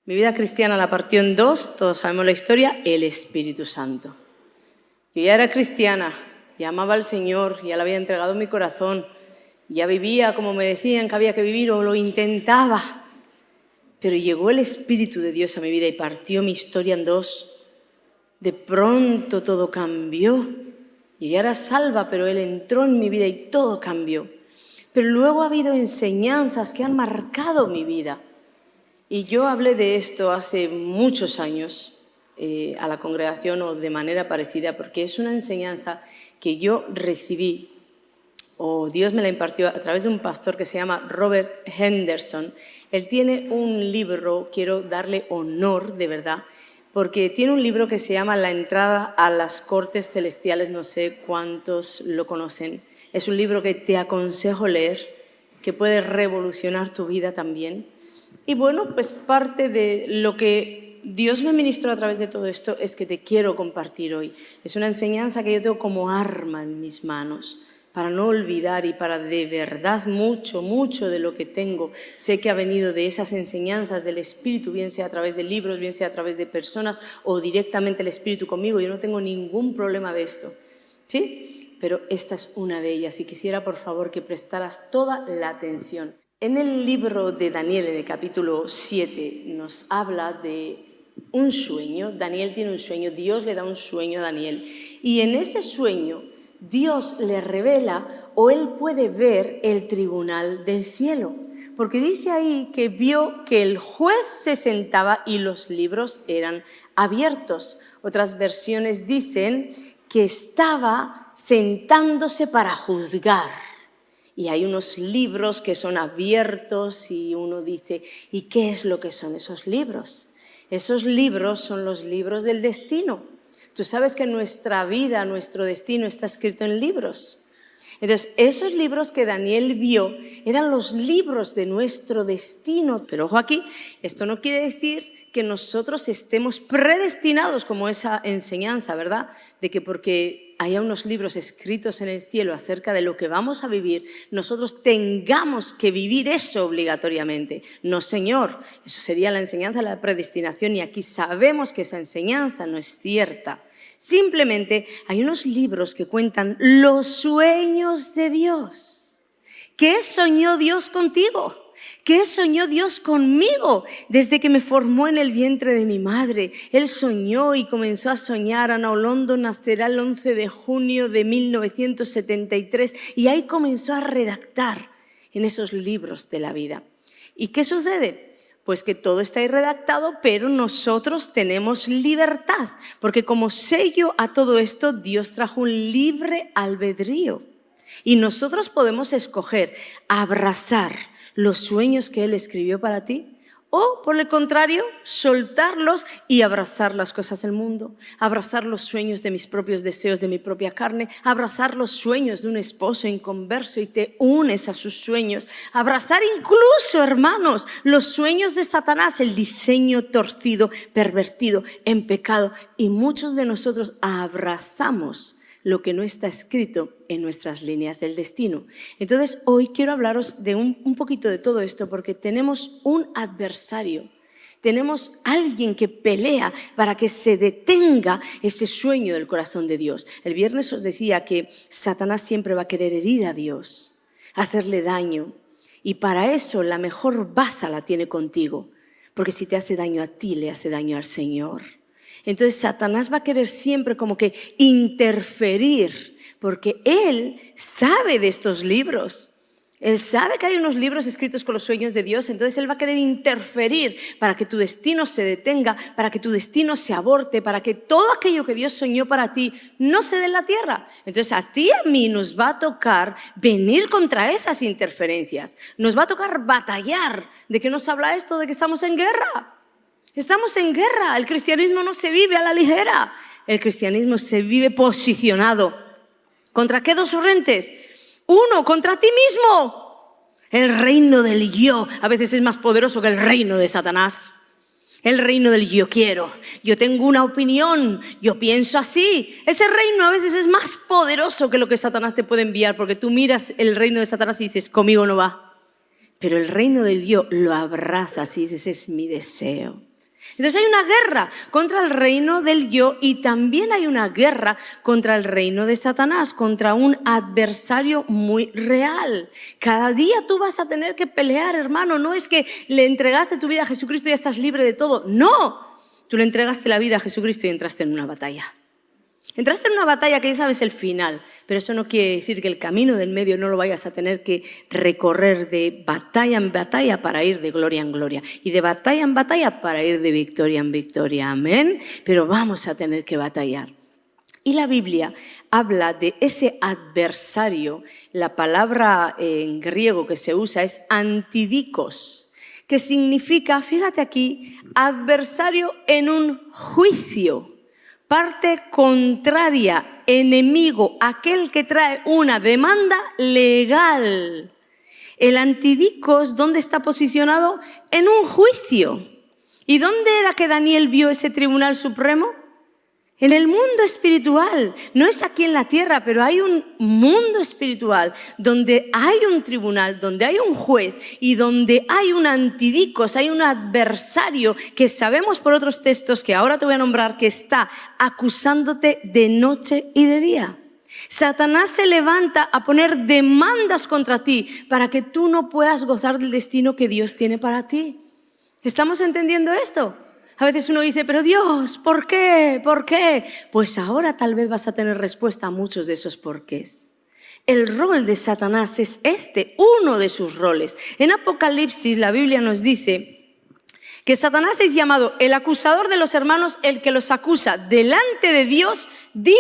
Mi vida cristiana la partió en dos, todos sabemos la historia, el Espíritu Santo. Yo ya era cristiana, ya amaba al Señor, ya le había entregado mi corazón, ya vivía como me decían que había que vivir o lo intentaba. Pero llegó el Espíritu de Dios a mi vida y partió mi historia en dos. De pronto todo cambió. Yo ya era salva, pero Él entró en mi vida y todo cambió. Pero luego ha habido enseñanzas que han marcado mi vida. Y yo hablé de esto hace muchos años a la congregación o de manera parecida, porque es una enseñanza que yo recibí, o Dios me la impartió a través de un pastor que se llama Robert Henderson. Él tiene un libro, quiero darle honor de verdad, porque tiene un libro que se llama La entrada a las cortes celestiales, no sé cuántos lo conocen. Es un libro que te aconsejo leer, que puede revolucionar tu vida también. Y bueno, pues parte de lo que Dios me ministró a través de todo esto es que te quiero compartir hoy. Es una enseñanza que yo tengo como arma en mis manos para no olvidar y para de verdad mucho de lo que tengo. Sé que ha venido de esas enseñanzas del Espíritu, bien sea a través de libros, bien sea a través de personas o directamente el Espíritu conmigo. Yo no tengo ningún problema de esto, ¿sí? Pero esta es una de ellas y quisiera por favor que prestaras toda la atención. En el libro de Daniel, en el capítulo 7, nos habla de un sueño. Daniel tiene un sueño, Dios le da un sueño a Daniel. Y en ese sueño, Dios le revela o él puede ver el tribunal del cielo. Porque dice ahí que vio que el juez se sentaba y los libros eran abiertos. Otras versiones dicen que estaba sentándose para juzgar. Y hay unos libros que son abiertos y uno dice, ¿y qué es lo que son esos libros? Esos libros son los libros del destino. Tú sabes que nuestra vida, nuestro destino está escrito en libros. Entonces, esos libros que Daniel vio eran los libros de nuestro destino. Pero ojo aquí, esto no quiere decir que nosotros estemos predestinados como esa enseñanza, ¿verdad? De que porque haya unos libros escritos en el cielo acerca de lo que vamos a vivir, nosotros tengamos que vivir eso obligatoriamente. No, Señor, eso sería la enseñanza de la predestinación y aquí sabemos que esa enseñanza no es cierta. Simplemente hay unos libros que cuentan los sueños de Dios. ¿Qué soñó Dios contigo? ¿Qué soñó Dios conmigo desde que me formó en el vientre de mi madre? Él soñó y comenzó a soñar. Ana Olondo nacerá el 11 de junio de 1973 y ahí comenzó a redactar en esos libros de la vida. ¿Y qué sucede? Pues que todo está ahí redactado, pero nosotros tenemos libertad, porque como sello a todo esto, Dios trajo un libre albedrío y nosotros podemos escoger abrazar los sueños que Él escribió para ti o, por el contrario, soltarlos y abrazar las cosas del mundo, abrazar los sueños de mis propios deseos, de mi propia carne, abrazar los sueños de un esposo inconverso y te unes a sus sueños, abrazar incluso, hermanos, los sueños de Satanás, el diseño torcido, pervertido, en pecado, y muchos de nosotros abrazamos lo que no está escrito en nuestras líneas del destino. Entonces, hoy quiero hablaros de un poquito de todo esto porque tenemos un adversario, tenemos alguien que pelea para que se detenga ese sueño del corazón de Dios. El viernes os decía que Satanás siempre va a querer herir a Dios, hacerle daño, y para eso la mejor baza la tiene contigo, porque si te hace daño a ti, le hace daño al Señor. Entonces Satanás va a querer siempre como que interferir, porque él sabe de estos libros. Él sabe que hay unos libros escritos con los sueños de Dios, entonces él va a querer interferir para que tu destino se detenga, para que tu destino se aborte, para que todo aquello que Dios soñó para ti no se dé en la tierra. Entonces a ti y a mí nos va a tocar venir contra esas interferencias, nos va a tocar batallar. ¿De qué nos habla esto? De que estamos en guerra. Estamos en guerra. El cristianismo no se vive a la ligera. El cristianismo se vive posicionado. ¿Contra qué dos frentes? Uno, contra ti mismo. El reino del yo a veces es más poderoso que el reino de Satanás. El reino del yo quiero. Yo tengo una opinión. Yo pienso así. Ese reino a veces es más poderoso que lo que Satanás te puede enviar, porque tú miras el reino de Satanás y dices, conmigo no va. Pero el reino del yo lo abrazas y dices, es mi deseo. Entonces hay una guerra contra el reino del yo y también hay una guerra contra el reino de Satanás, contra un adversario muy real. Cada día tú vas a tener que pelear, hermano. No es que le entregaste tu vida a Jesucristo y ya estás libre de todo. No, tú le entregaste la vida a Jesucristo y entraste en una batalla. Entraste en una batalla que ya sabes el final, pero eso no quiere decir que el camino del medio no lo vayas a tener que recorrer de batalla en batalla para ir de gloria en gloria y de batalla en batalla para ir de victoria en victoria. Amén. Pero vamos a tener que batallar. Y la Biblia habla de ese adversario. La palabra en griego que se usa es antidikos, que significa, fíjate aquí, adversario en un juicio. Parte contraria, enemigo, aquel que trae una demanda legal. El antidikos, ¿dónde está posicionado? En un juicio. ¿Y dónde era que Daniel vio ese tribunal supremo? En el mundo espiritual. No es aquí en la tierra, pero hay un mundo espiritual donde hay un tribunal, donde hay un juez y donde hay un antidikos, hay un adversario que sabemos por otros textos que ahora te voy a nombrar que está acusándote de noche y de día. Satanás se levanta a poner demandas contra ti para que tú no puedas gozar del destino que Dios tiene para ti. ¿Estamos entendiendo esto? A veces uno dice, pero Dios, ¿por qué? ¿Por qué? Pues ahora tal vez vas a tener respuesta a muchos de esos porqués. El rol de Satanás es uno de sus roles. En Apocalipsis la Biblia nos dice que Satanás es llamado el acusador de los hermanos, el que los acusa delante de Dios día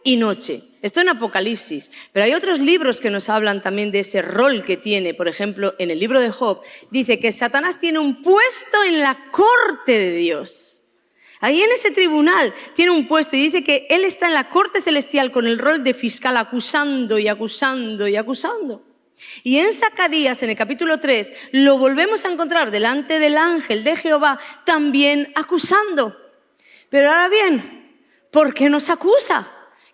y noche. Esto en Apocalipsis, pero hay otros libros que nos hablan también de ese rol que tiene. Por ejemplo, en el libro de Job dice que Satanás tiene un puesto en la corte de Dios. Ahí en ese tribunal tiene un puesto y dice que él está en la corte celestial con el rol de fiscal acusando y acusando y acusando. Y en Zacarías, en el capítulo 3, lo volvemos a encontrar delante del ángel de Jehová también acusando. Pero ahora bien, ¿por qué nos acusa?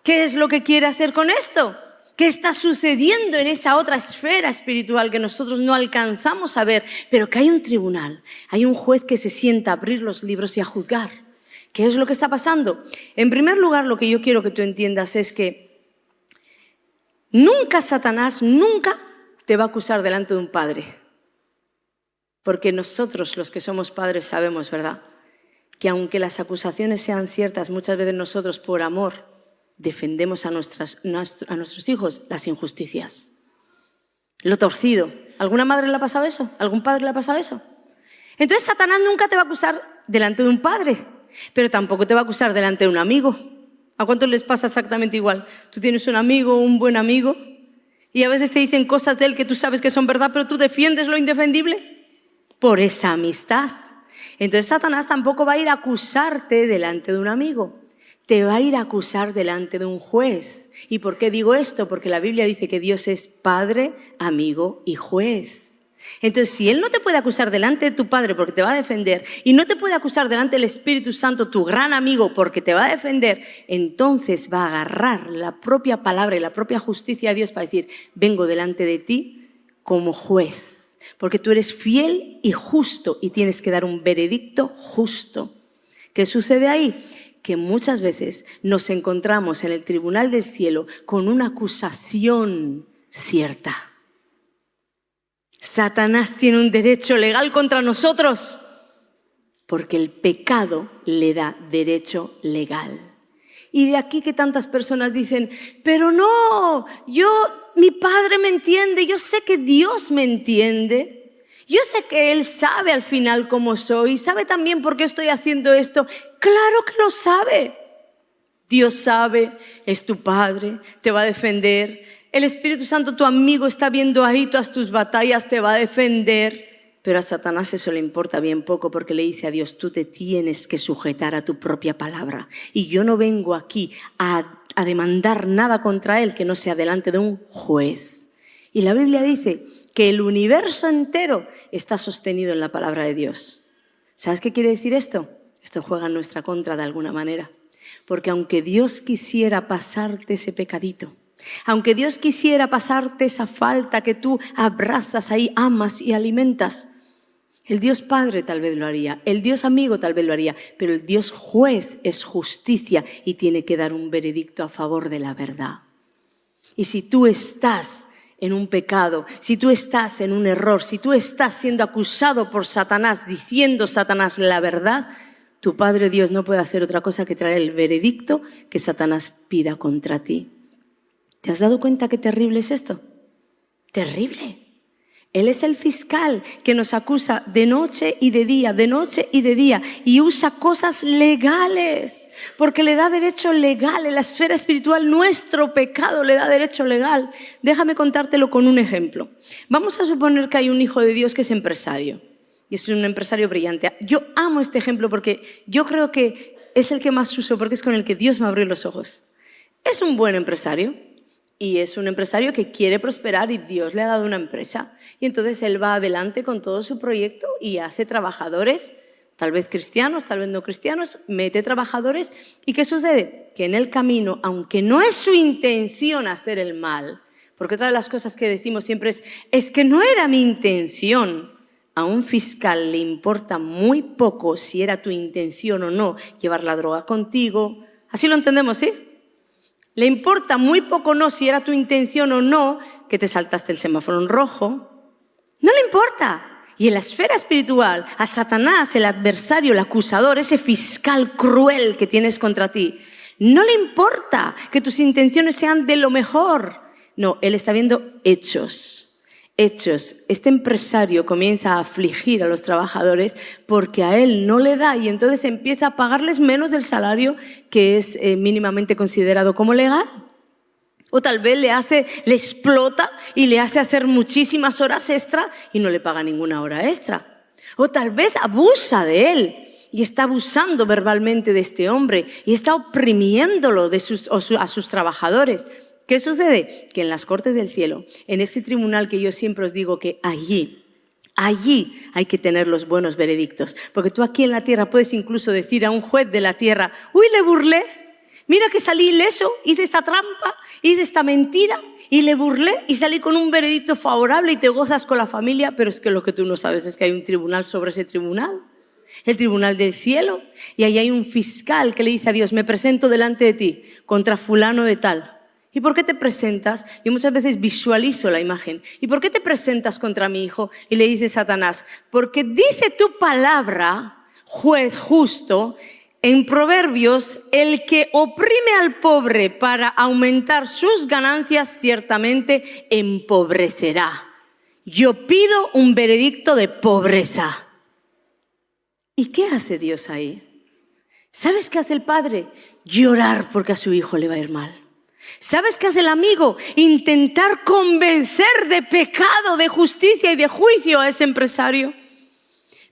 ¿Qué es lo que quiere hacer con esto? ¿Qué está sucediendo en esa otra esfera espiritual que nosotros no alcanzamos a ver? Pero que hay un tribunal, hay un juez que se sienta a abrir los libros y a juzgar. ¿Qué es lo que está pasando? En primer lugar, lo que yo quiero que tú entiendas es que nunca Satanás, nunca te va a acusar delante de un padre. Porque nosotros, los que somos padres, sabemos, ¿verdad?, que aunque las acusaciones sean ciertas, muchas veces nosotros por amor defendemos a nuestros hijos las injusticias. Lo torcido. ¿Alguna madre le ha pasado eso? ¿Algún padre le ha pasado eso? Entonces Satanás nunca te va a acusar delante de un padre, pero tampoco te va a acusar delante de un amigo. ¿A cuántos les pasa exactamente igual? Tú tienes un amigo, un buen amigo, y a veces te dicen cosas de él que tú sabes que son verdad, pero tú defiendes lo indefendible por esa amistad. Entonces Satanás tampoco va a ir a acusarte delante de un amigo. Te va a ir a acusar delante de un juez. ¿Y por qué digo esto? Porque la Biblia dice que Dios es Padre, amigo y juez. Entonces, si Él no te puede acusar delante de tu Padre porque te va a defender, y no te puede acusar delante del Espíritu Santo, tu gran amigo, porque te va a defender, entonces va a agarrar la propia palabra y la propia justicia de Dios para decir, vengo delante de ti como juez, porque tú eres fiel y justo y tienes que dar un veredicto justo. ¿Qué sucede ahí? Que muchas veces nos encontramos en el tribunal del cielo con una acusación cierta. Satanás tiene un derecho legal contra nosotros porque el pecado le da derecho legal. Y de aquí que tantas personas dicen, pero no, mi Padre me entiende, yo sé que Dios me entiende. Yo sé que Él sabe al final cómo soy, sabe también por qué estoy haciendo esto. Claro que lo sabe. Dios sabe, es tu Padre, te va a defender. El Espíritu Santo, tu amigo, está viendo ahí todas tus batallas, te va a defender. Pero a Satanás eso le importa bien poco porque le dice a Dios, tú te tienes que sujetar a tu propia palabra. Y yo no vengo aquí a demandar nada contra Él que no sea delante de un juez. Y la Biblia dice que el universo entero está sostenido en la palabra de Dios. ¿Sabes qué quiere decir esto? Esto juega en nuestra contra de alguna manera. Porque aunque Dios quisiera pasarte ese pecadito, aunque Dios quisiera pasarte esa falta que tú abrazas ahí, amas y alimentas, El Dios Padre tal vez lo haría, el Dios amigo tal vez lo haría, pero el Dios juez es justicia y tiene que dar un veredicto a favor de la verdad. Y si tú estás en un pecado, si tú estás en un error, si tú estás siendo acusado por Satanás, diciendo Satanás la verdad, tu Padre Dios no puede hacer otra cosa que traer el veredicto que Satanás pida contra ti. ¿Te has dado cuenta qué terrible es esto? Terrible. Él es el fiscal que nos acusa de noche y de día, de noche y de día, y usa cosas legales, porque le da derecho legal en la esfera espiritual. Nuestro pecado le da derecho legal. Déjame contártelo con un ejemplo. Vamos a suponer que hay un hijo de Dios que es empresario, y es un empresario brillante. Yo amo este ejemplo porque yo creo que es el que más uso, porque es con el que Dios me abrió los ojos. Es un buen empresario. Y es un empresario que quiere prosperar y Dios le ha dado una empresa. Y entonces él va adelante con todo su proyecto y hace trabajadores, tal vez cristianos, tal vez no cristianos, mete trabajadores. ¿Y qué sucede? Que en el camino, aunque no es su intención hacer el mal, porque otra de las cosas que decimos siempre es que no era mi intención. A un fiscal le importa muy poco si era tu intención o no llevar la droga contigo. Así lo entendemos, ¿sí? Le importa muy poco no si era tu intención o no que te saltaste el semáforo en rojo. No le importa. Y en la esfera espiritual, a Satanás, el adversario, el acusador, ese fiscal cruel que tienes contra ti, no le importa que tus intenciones sean de lo mejor. No, él está viendo hechos. Hechos. Este empresario comienza a afligir a los trabajadores porque a él no le da y entonces empieza a pagarles menos del salario que es mínimamente considerado como legal. O tal vez le explota y le hace hacer muchísimas horas extra y no le paga ninguna hora extra. O tal vez abusa de él y está abusando verbalmente de este hombre y está oprimiéndolo a sus trabajadores. ¿Qué sucede? Que en las cortes del cielo, en este tribunal que yo siempre os digo que allí hay que tener los buenos veredictos. Porque tú aquí en la tierra puedes incluso decir a un juez de la tierra, uy, le burlé, mira que salí ileso, hice esta trampa, hice esta mentira y le burlé y salí con un veredicto favorable y te gozas con la familia, pero es que lo que tú no sabes es que hay un tribunal sobre ese tribunal. El tribunal del cielo, y ahí hay un fiscal que le dice a Dios, me presento delante de ti contra fulano de tal. ¿Y por qué te presentas? Yo muchas veces visualizo la imagen. ¿Y por qué te presentas contra mi hijo? Y le dice Satanás, porque dice tu palabra, juez justo, en Proverbios, el que oprime al pobre para aumentar sus ganancias ciertamente empobrecerá. Yo pido un veredicto de pobreza. ¿Y qué hace Dios ahí? ¿Sabes qué hace el padre? Llorar porque a su hijo le va a ir mal. ¿Sabes qué hace el amigo? Intentar convencer de pecado, de justicia y de juicio a ese empresario.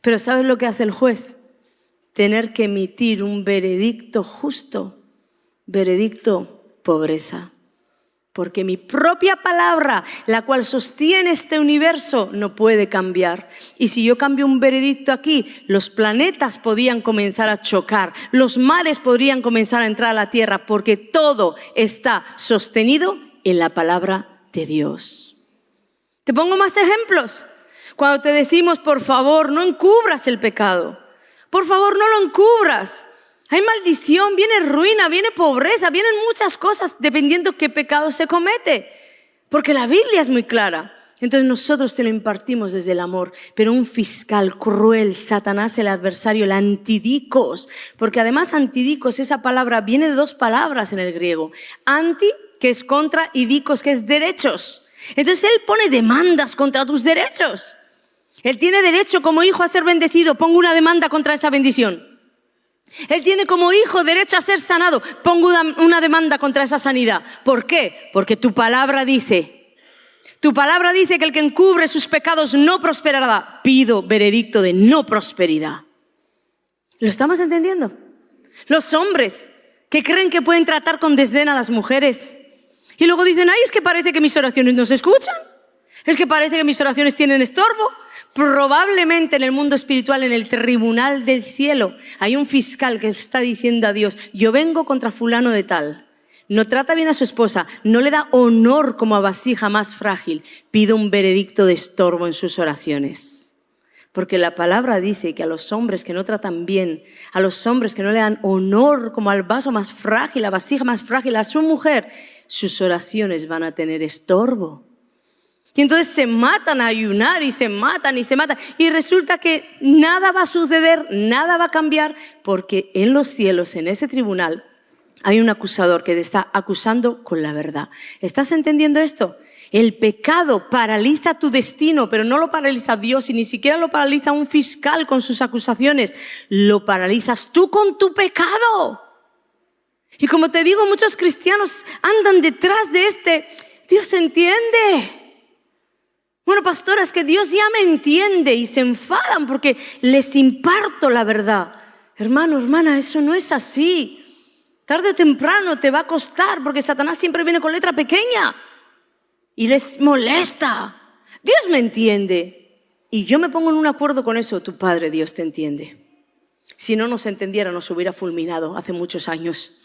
Pero ¿sabes lo que hace el juez? Tener que emitir un veredicto justo, veredicto pobreza. Porque mi propia palabra, la cual sostiene este universo, no puede cambiar. Y si yo cambio un veredicto aquí, los planetas podrían comenzar a chocar, los mares podrían comenzar a entrar a la tierra, porque todo está sostenido en la palabra de Dios. Te pongo más ejemplos. Cuando te decimos, por favor, no encubras el pecado. Por favor, no lo encubras. Hay maldición, viene ruina, viene pobreza, vienen muchas cosas dependiendo qué pecado se comete. Porque la Biblia es muy clara. Entonces nosotros te lo impartimos desde el amor. Pero un fiscal cruel, Satanás, el adversario, el antidikos. Porque además antidikos, esa palabra viene de dos palabras en el griego. Anti, que es contra, y dikos, que es derechos. Entonces él pone demandas contra tus derechos. Él tiene derecho como hijo a ser bendecido. Pongo una demanda contra esa bendición. Él tiene como hijo derecho a ser sanado. Pongo una demanda contra esa sanidad. ¿Por qué? Porque tu palabra dice que el que encubre sus pecados no prosperará. Pido veredicto de no prosperidad. ¿Lo estamos entendiendo? Los hombres que creen que pueden tratar con desdén a las mujeres y luego dicen, ay, es que parece que mis oraciones no se escuchan. Es que parece que mis oraciones tienen estorbo. Probablemente en el mundo espiritual, en el tribunal del cielo, hay un fiscal que está diciendo a Dios, yo vengo contra fulano de tal. No trata bien a su esposa, no le da honor como a vasija más frágil. Pido un veredicto de estorbo en sus oraciones. Porque la palabra dice que a los hombres que no tratan bien, a los hombres que no le dan honor como al vaso más frágil, la vasija más frágil, a su mujer, sus oraciones van a tener estorbo. Y entonces se matan a ayunar y se matan y se matan. Y resulta que nada va a suceder, nada va a cambiar, porque en los cielos, en ese tribunal, hay un acusador que te está acusando con la verdad. ¿Estás entendiendo esto? El pecado paraliza tu destino, pero no lo paraliza Dios y ni siquiera lo paraliza un fiscal con sus acusaciones. Lo paralizas tú con tu pecado. Y como te digo, muchos cristianos andan detrás de Dios entiende. Bueno, pastora, es que Dios ya me entiende y se enfadan porque les imparto la verdad. Hermano, hermana, eso no es así. Tarde o temprano te va a costar porque Satanás siempre viene con letra pequeña. Y les molesta. Dios me entiende. Y yo me pongo en un acuerdo con eso. Tu Padre Dios te entiende. Si no nos entendiera, nos hubiera fulminado hace muchos años.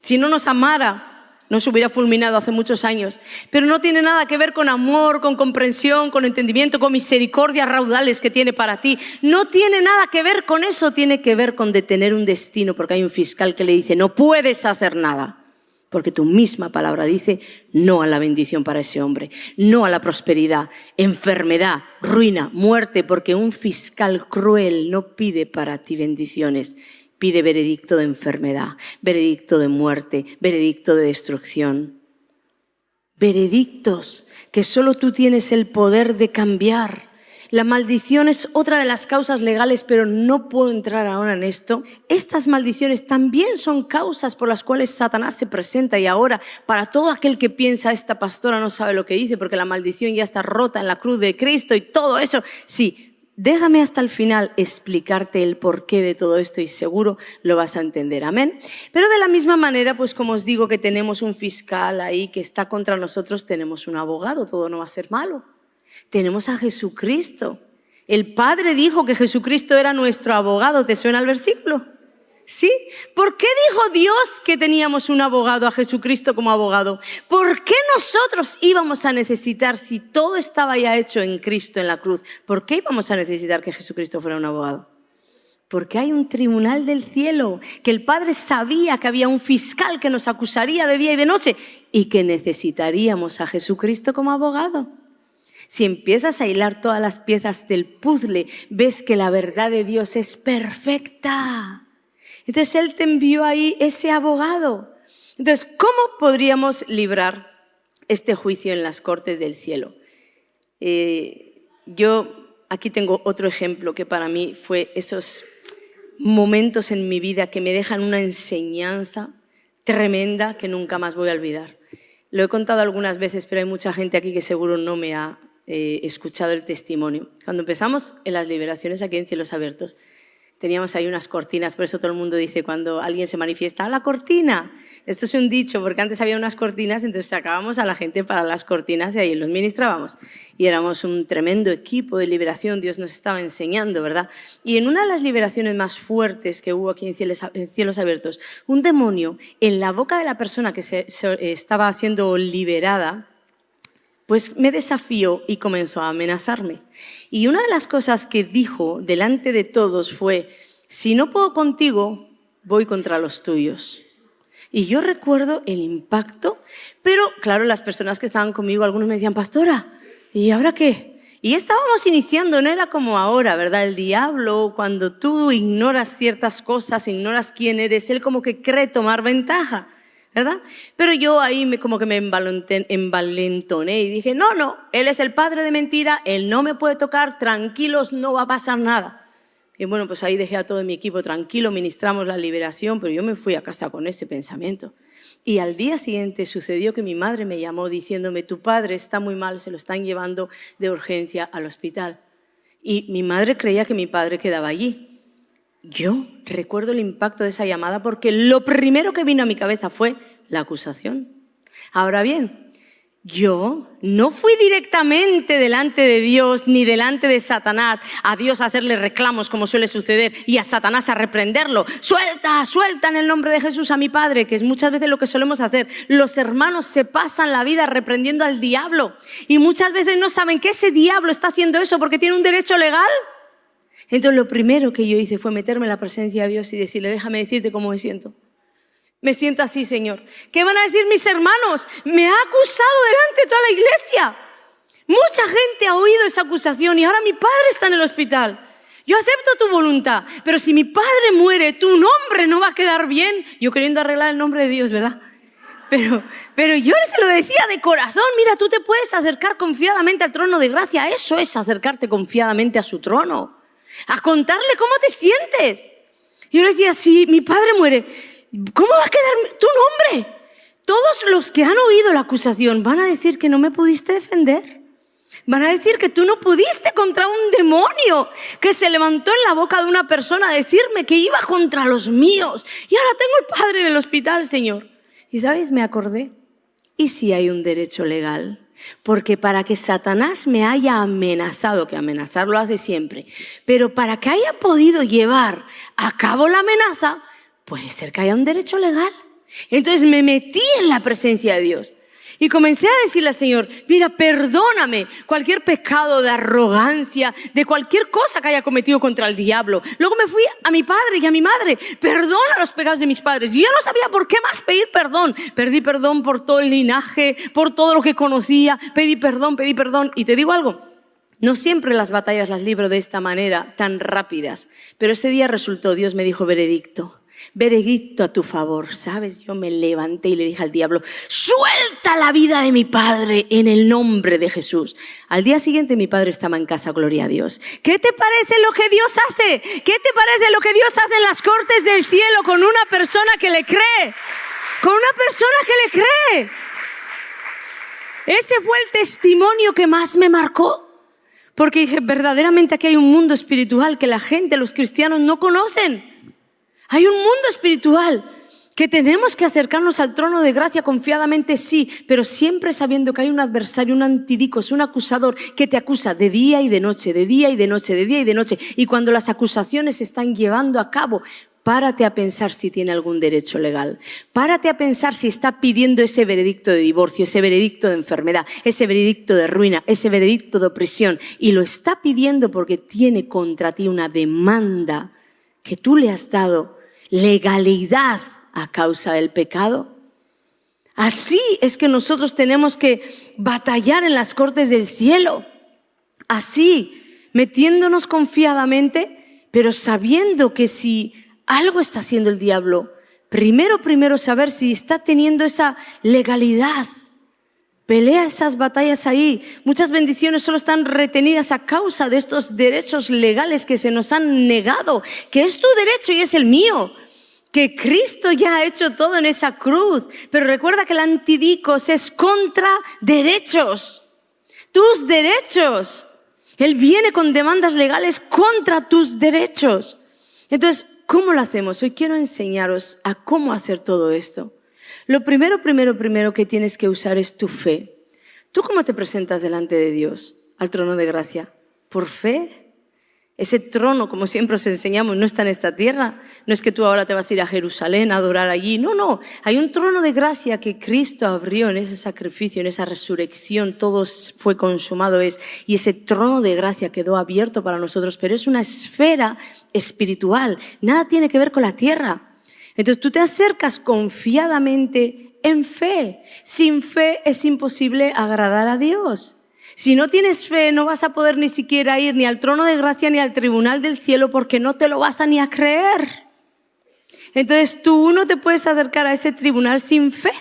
Si no nos amara, nos hubiera fulminado hace muchos años. Pero no tiene nada que ver con amor, con comprensión, con entendimiento, con misericordia raudales que tiene para ti. No tiene nada que ver con eso. Tiene que ver con detener un destino, porque hay un fiscal que le dice, no puedes hacer nada. Porque tu misma palabra dice no a la bendición para ese hombre, no a la prosperidad, enfermedad, ruina, muerte, porque un fiscal cruel no pide para ti bendiciones, pide veredicto de enfermedad, veredicto de muerte, veredicto de destrucción. Veredictos que solo tú tienes el poder de cambiar. La maldición es otra de las causas legales, pero no puedo entrar ahora en esto. Estas maldiciones también son causas por las cuales Satanás se presenta. Y ahora, para todo aquel que piensa, esta pastora no sabe lo que dice porque la maldición ya está rota en la cruz de Cristo y todo eso. Sí, déjame hasta el final explicarte el porqué de todo esto y seguro lo vas a entender. Amén. Pero de la misma manera, pues como os digo que tenemos un fiscal ahí que está contra nosotros, tenemos un abogado. Todo no va a ser malo. Tenemos a Jesucristo. El Padre dijo que Jesucristo era nuestro abogado. ¿Te suena el versículo? ¿Sí? ¿Por qué dijo Dios que teníamos un abogado, a Jesucristo como abogado? ¿Por qué nosotros íbamos a necesitar, si todo estaba ya hecho en Cristo en la cruz, por qué íbamos a necesitar que Jesucristo fuera un abogado? Porque hay un tribunal del cielo, que el Padre sabía que había un fiscal que nos acusaría de día y de noche y que necesitaríamos a Jesucristo como abogado. Si empiezas a hilar todas las piezas del puzzle, ves que la verdad de Dios es perfecta. Entonces Él te envió ahí ese abogado. Entonces, ¿cómo podríamos librar este juicio en las cortes del cielo? Yo aquí tengo otro ejemplo que para mí fue esos momentos en mi vida que me dejan una enseñanza tremenda que nunca más voy a olvidar. Lo he contado algunas veces, pero hay mucha gente aquí que seguro no me ha escuchado el testimonio. Cuando empezamos en las liberaciones aquí en Cielos Abiertos, teníamos ahí unas cortinas, por eso todo el mundo dice cuando alguien se manifiesta, ¡a la cortina! Esto es un dicho, porque antes había unas cortinas, entonces sacábamos a la gente para las cortinas y ahí los ministrábamos. Y éramos un tremendo equipo de liberación, Dios nos estaba enseñando, ¿verdad? Y en una de las liberaciones más fuertes que hubo aquí en Cielos Abiertos, un demonio en la boca de la persona que estaba siendo liberada, pues me desafió y comenzó a amenazarme. Y una de las cosas que dijo delante de todos fue, si no puedo contigo, voy contra los tuyos. Y yo recuerdo el impacto, pero claro, las personas que estaban conmigo, algunos me decían, pastora, ¿y ahora qué? Y estábamos iniciando, no era como ahora, ¿verdad? El diablo, cuando tú ignoras ciertas cosas, ignoras quién eres, él como que cree tomar ventaja, ¿verdad? Pero yo ahí como que me envalentoné y dije, no, él es el padre de mentira, él no me puede tocar, tranquilos, no va a pasar nada. Y bueno, pues ahí dejé a todo mi equipo tranquilo, ministramos la liberación, pero yo me fui a casa con ese pensamiento. Y al día siguiente sucedió que mi madre me llamó diciéndome, tu padre está muy mal, se lo están llevando de urgencia al hospital. Y mi madre creía que mi padre quedaba allí. Yo recuerdo el impacto de esa llamada porque lo primero que vino a mi cabeza fue la acusación. Ahora bien, Yo no fui directamente delante de Dios ni delante de Satanás a Dios a hacerle reclamos como suele suceder y a Satanás a reprenderlo. Suelta, suelta en el nombre de Jesús a mi Padre, que es muchas veces lo que solemos hacer. Los hermanos se pasan la vida reprendiendo al diablo y muchas veces no saben que ese diablo está haciendo eso porque tiene un derecho legal. Entonces lo primero que yo hice fue meterme en la presencia de Dios y decirle, déjame decirte cómo me siento. Me siento así, Señor. ¿Qué van a decir mis hermanos? Me ha acusado delante de toda la iglesia. Mucha gente ha oído esa acusación y ahora mi padre está en el hospital. Yo acepto tu voluntad, pero si mi padre muere, tu nombre no va a quedar bien. Yo queriendo arreglar el nombre de Dios, ¿verdad? Pero yo se lo decía de corazón. Mira, tú te puedes acercar confiadamente al trono de gracia. Eso es acercarte confiadamente a su trono. A contarle cómo te sientes. Yo le decía, si mi padre muere, ¿cómo va a quedar tu nombre? Todos los que han oído la acusación van a decir que no me pudiste defender. Van a decir que tú no pudiste contra un demonio que se levantó en la boca de una persona a decirme que iba contra los míos. Y ahora tengo el padre en el hospital, Señor. Y ¿sabes? Me acordé. ¿Y si hay un derecho legal? Porque para que Satanás me haya amenazado, que amenazar lo hace siempre, pero para que haya podido llevar a cabo la amenaza, puede ser que haya un derecho legal. Entonces me metí en la presencia de Dios y comencé a decirle al Señor, mira, perdóname cualquier pecado de arrogancia, de cualquier cosa que haya cometido contra el diablo. Luego me fui a mi padre y a mi madre, perdona los pecados de mis padres. Y yo no sabía por qué más pedir perdón. Pedí perdón por todo el linaje, por todo lo que conocía, pedí perdón. Y te digo algo, no siempre las batallas las libro de esta manera, tan rápidas. Pero ese día resultó, Dios me dijo veredicto a tu favor, ¿sabes? Yo me levanté y le dije al diablo, suelta la vida de mi padre en el nombre de Jesús. Al día siguiente mi padre estaba en casa, gloria a Dios. ¿Qué te parece lo que Dios hace? ¿Qué te parece lo que Dios hace en las cortes del cielo con una persona que le cree? Con una persona que le cree. Ese fue el testimonio que más me marcó. Porque dije, verdaderamente aquí hay un mundo espiritual que la gente, los cristianos, no conocen. Hay un mundo espiritual que tenemos que acercarnos al trono de gracia confiadamente, sí, pero siempre sabiendo que hay un adversario, un antidicos, un acusador que te acusa de día y de noche, de día y de noche, de día y de noche. Y cuando las acusaciones se están llevando a cabo, párate a pensar si tiene algún derecho legal. Párate a pensar si está pidiendo ese veredicto de divorcio, ese veredicto de enfermedad, ese veredicto de ruina, ese veredicto de opresión. Y lo está pidiendo porque tiene contra ti una demanda que tú le has dado legalidad a causa del pecado. Así es que nosotros tenemos que batallar en las cortes del cielo. Así, metiéndonos confiadamente, pero sabiendo que si algo está haciendo el diablo, primero saber si está teniendo esa legalidad. Pelea esas batallas ahí. Muchas bendiciones solo están retenidas a causa de estos derechos legales que se nos han negado, que es tu derecho y es el mío. Que Cristo ya ha hecho todo en esa cruz. Pero recuerda que el antidicos es contra derechos. Tus derechos. Él viene con demandas legales contra tus derechos. Entonces, ¿cómo lo hacemos? Hoy quiero enseñaros a cómo hacer todo esto. Lo primero que tienes que usar es tu fe. ¿Tú cómo te presentas delante de Dios, al trono de gracia? ¿Por fe? Ese trono, como siempre os enseñamos, no está en esta tierra. No es que tú ahora te vas a ir a Jerusalén a adorar allí. No. Hay un trono de gracia que Cristo abrió en ese sacrificio, en esa resurrección. Todo fue consumado. Y ese trono de gracia quedó abierto para nosotros. Pero es una esfera espiritual. Nada tiene que ver con la tierra. Entonces tú te acercas confiadamente en fe. Sin fe es imposible agradar a Dios. Si no tienes fe, no vas a poder ni siquiera ir ni al trono de gracia ni al tribunal del cielo porque no te lo vas a ni a creer. Entonces tú no te puedes acercar a ese tribunal sin fe.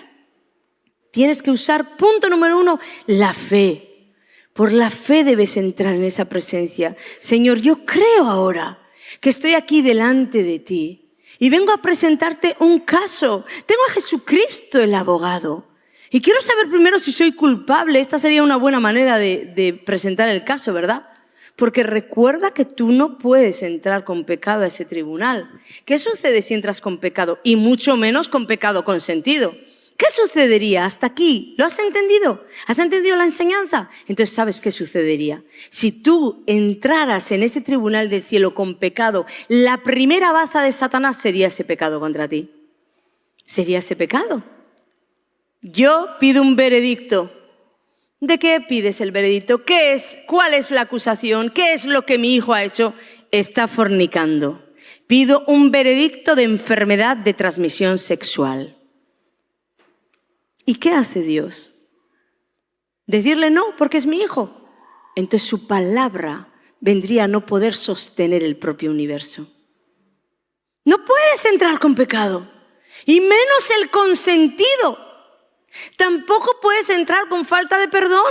Tienes que usar, punto número 1, la fe. Por la fe debes entrar en esa presencia. Señor, yo creo ahora que estoy aquí delante de ti y vengo a presentarte un caso. Tengo a Jesucristo el abogado. Y quiero saber primero si soy culpable. Esta sería una buena manera de presentar el caso, ¿verdad? Porque recuerda que tú no puedes entrar con pecado a ese tribunal. ¿Qué sucede si entras con pecado? Y mucho menos con pecado consentido. ¿Qué sucedería hasta aquí? ¿Lo has entendido? ¿Has entendido la enseñanza? Entonces, ¿sabes qué sucedería? Si tú entraras en ese tribunal del cielo con pecado, la primera baza de Satanás sería ese pecado contra ti. Sería ese pecado. Yo pido un veredicto. ¿De qué pides el veredicto? ¿Qué es? ¿Cuál es la acusación? ¿Qué es lo que mi hijo ha hecho? Está fornicando. Pido un veredicto de enfermedad de transmisión sexual. ¿Y qué hace Dios? Decirle no, porque es mi hijo. Entonces su palabra vendría a no poder sostener el propio universo. No puedes entrar con pecado, y menos el consentido. Tampoco puedes entrar con falta de perdón.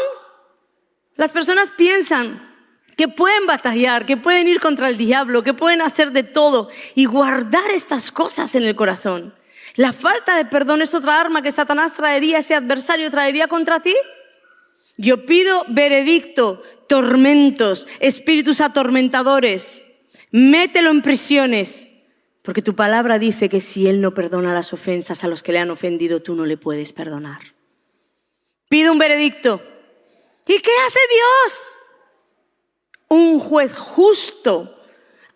Las personas piensan que pueden batallar, que pueden ir contra el diablo, que pueden hacer de todo y guardar estas cosas en el corazón. La falta de perdón es otra arma que Satanás traería, ese adversario traería contra ti. Yo pido veredicto, tormentos, espíritus atormentadores. Mételo en prisiones, porque tu palabra dice que si Él no perdona las ofensas a los que le han ofendido, tú no le puedes perdonar. Pido un veredicto. ¿Y qué hace Dios? Un juez justo,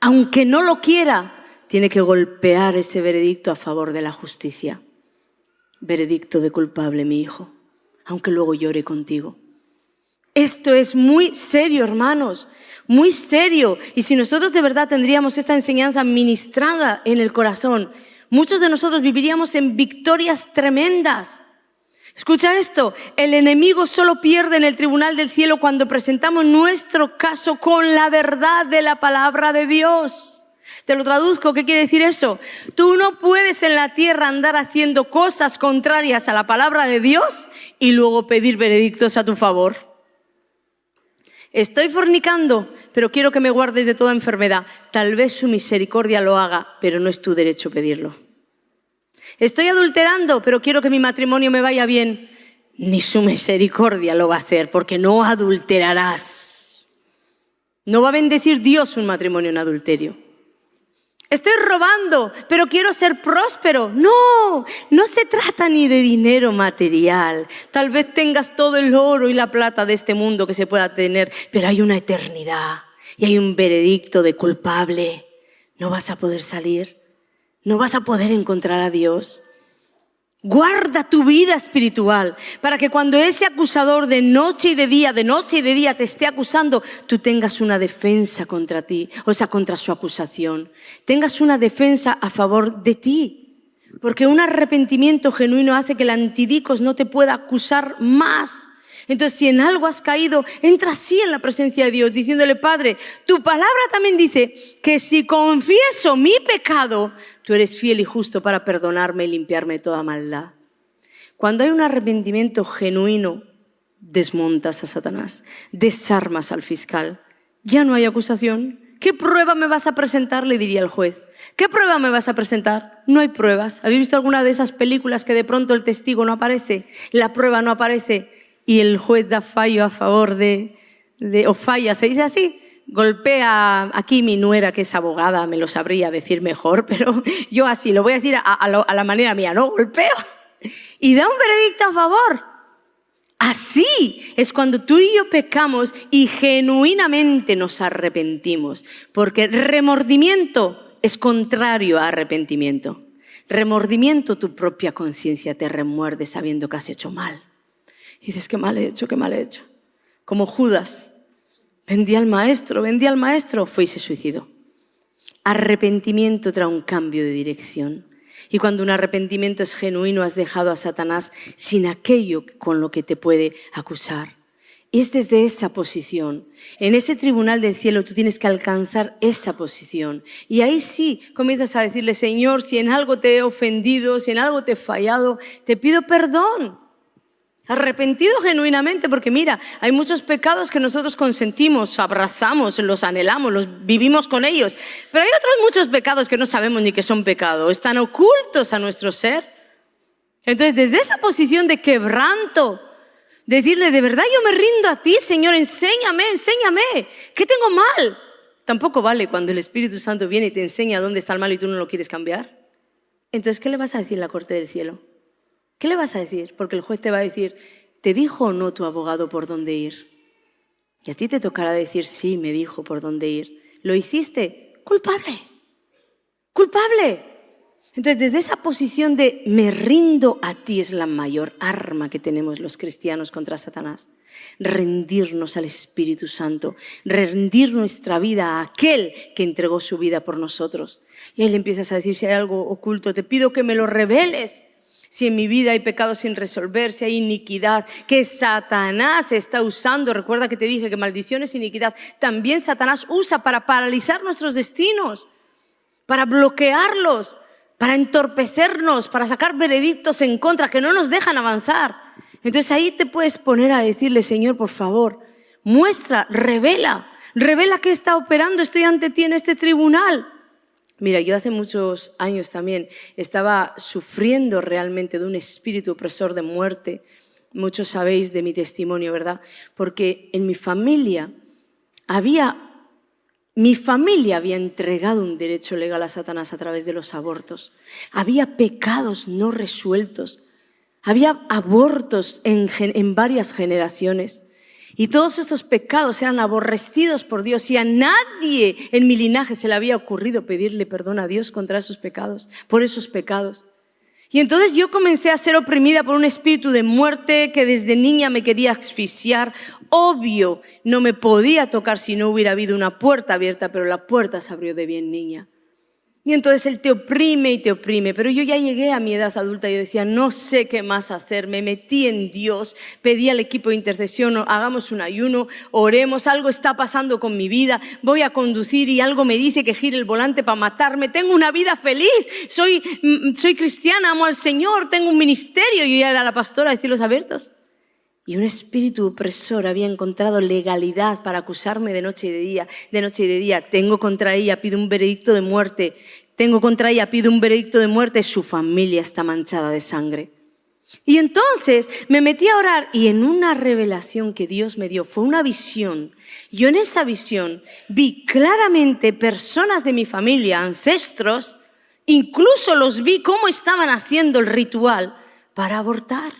aunque no lo quiera, tiene que golpear ese veredicto a favor de la justicia. Veredicto de culpable, mi hijo, aunque luego llore contigo. Esto es muy serio, hermanos, muy serio. Y si nosotros de verdad tendríamos esta enseñanza ministrada en el corazón, muchos de nosotros viviríamos en victorias tremendas. Escucha esto, el enemigo solo pierde en el tribunal del cielo cuando presentamos nuestro caso con la verdad de la palabra de Dios. Te lo traduzco, ¿qué quiere decir eso? Tú no puedes en la tierra andar haciendo cosas contrarias a la palabra de Dios y luego pedir veredictos a tu favor. Estoy fornicando, pero quiero que me guardes de toda enfermedad. Tal vez su misericordia lo haga, pero no es tu derecho pedirlo. Estoy adulterando, pero quiero que mi matrimonio me vaya bien. Ni su misericordia lo va a hacer, porque no adulterarás. No va a bendecir Dios un matrimonio en adulterio. Estoy robando, pero quiero ser próspero. No, no se trata ni de dinero material. Tal vez tengas todo el oro y la plata de este mundo que se pueda tener, pero hay una eternidad y hay un veredicto de culpable. No vas a poder salir, no vas a poder encontrar a Dios. Guarda tu vida espiritual para que cuando ese acusador de noche y de día te esté acusando, tú tengas una defensa contra ti, o sea, contra su acusación. Tengas una defensa a favor de ti. Porque un arrepentimiento genuino hace que el antidicos no te pueda acusar más. Entonces, si en algo has caído, entra así en la presencia de Dios, diciéndole: Padre, tu palabra también dice que si confieso mi pecado, tú eres fiel y justo para perdonarme y limpiarme de toda maldad. Cuando hay un arrepentimiento genuino, desmontas a Satanás, desarmas al fiscal. Ya no hay acusación. ¿Qué prueba me vas a presentar?, le diría el juez. ¿Qué prueba me vas a presentar? No hay pruebas. ¿Habéis visto alguna de esas películas que de pronto el testigo no aparece? La prueba no aparece. Y el juez da fallo a favor o falla, ¿se dice así? Golpea, aquí mi nuera que es abogada me lo sabría decir mejor, pero yo así, lo voy a decir a la manera mía, ¿no? Golpeo y da un veredicto a favor. Así es cuando tú y yo pecamos y genuinamente nos arrepentimos, porque remordimiento es contrario a arrepentimiento. Remordimiento, tu propia conciencia te remuerde sabiendo que has hecho mal. Y dices: qué mal he hecho, qué mal he hecho. Como Judas, vendí al maestro, fue y se suicidó. Arrepentimiento trae un cambio de dirección. Y cuando un arrepentimiento es genuino, has dejado a Satanás sin aquello con lo que te puede acusar. Y es desde esa posición, en ese tribunal del cielo, tú tienes que alcanzar esa posición. Y ahí sí comienzas a decirle: Señor, si en algo te he ofendido, si en algo te he fallado, te pido perdón. Arrepentido genuinamente, porque mira, hay muchos pecados que nosotros consentimos, abrazamos, los anhelamos, los vivimos con ellos. Pero hay otros muchos pecados que no sabemos ni que son pecados, están ocultos a nuestro ser. Entonces, desde esa posición de quebranto, decirle: de verdad yo me rindo a ti, Señor, enséñame, ¿qué tengo mal? Tampoco vale cuando el Espíritu Santo viene y te enseña dónde está el mal y tú no lo quieres cambiar. Entonces, ¿qué le vas a decir en la corte del cielo? ¿Qué le vas a decir? Porque el juez te va a decir, ¿te dijo o no tu abogado por dónde ir? Y a ti te tocará decir, sí, me dijo por dónde ir. ¿Lo hiciste? Culpable. Culpable. Entonces, desde esa posición de me rindo a ti es la mayor arma que tenemos los cristianos contra Satanás. Rendirnos al Espíritu Santo, rendir nuestra vida a aquel que entregó su vida por nosotros. Y ahí le empiezas a decir, si hay algo oculto, te pido que me lo reveles. Si en mi vida hay pecado sin resolver, si hay iniquidad, que Satanás está usando. Recuerda que te dije que maldición es iniquidad. También Satanás usa para paralizar nuestros destinos, para bloquearlos, para entorpecernos, para sacar veredictos en contra que no nos dejan avanzar. Entonces ahí te puedes poner a decirle, Señor, por favor, muestra, revela qué está operando. Estoy ante ti en este tribunal. Mira, yo hace muchos años también estaba sufriendo realmente de un espíritu opresor de muerte. Muchos sabéis de mi testimonio, ¿verdad? Porque en mi familia había entregado un derecho legal a Satanás a través de los abortos. Había pecados no resueltos. Había abortos en varias generaciones. Y todos estos pecados eran aborrecidos por Dios y a nadie en mi linaje se le había ocurrido pedirle perdón a Dios contra esos pecados, por esos pecados. Y entonces yo comencé a ser oprimida por un espíritu de muerte que desde niña me quería asfixiar. Obvio, no me podía tocar si no hubiera habido una puerta abierta, pero la puerta se abrió de bien niña. Y entonces él te oprime y te oprime. Pero yo ya llegué a mi edad adulta y yo decía, no sé qué más hacer. Me metí en Dios, pedí al equipo de intercesión, hagamos un ayuno, oremos, algo está pasando con mi vida, voy a conducir y algo me dice que gire el volante para matarme. Tengo una vida feliz, soy cristiana, amo al Señor, tengo un ministerio. Yo ya era la pastora de Cielos Abiertos. Y un espíritu opresor había encontrado legalidad para acusarme de noche y de día. Tengo contra ella, pido un veredicto de muerte. Su familia está manchada de sangre. Y entonces me metí a orar y en una revelación que Dios me dio, fue una visión. Yo en esa visión vi claramente personas de mi familia, ancestros, incluso los vi cómo estaban haciendo el ritual para abortar.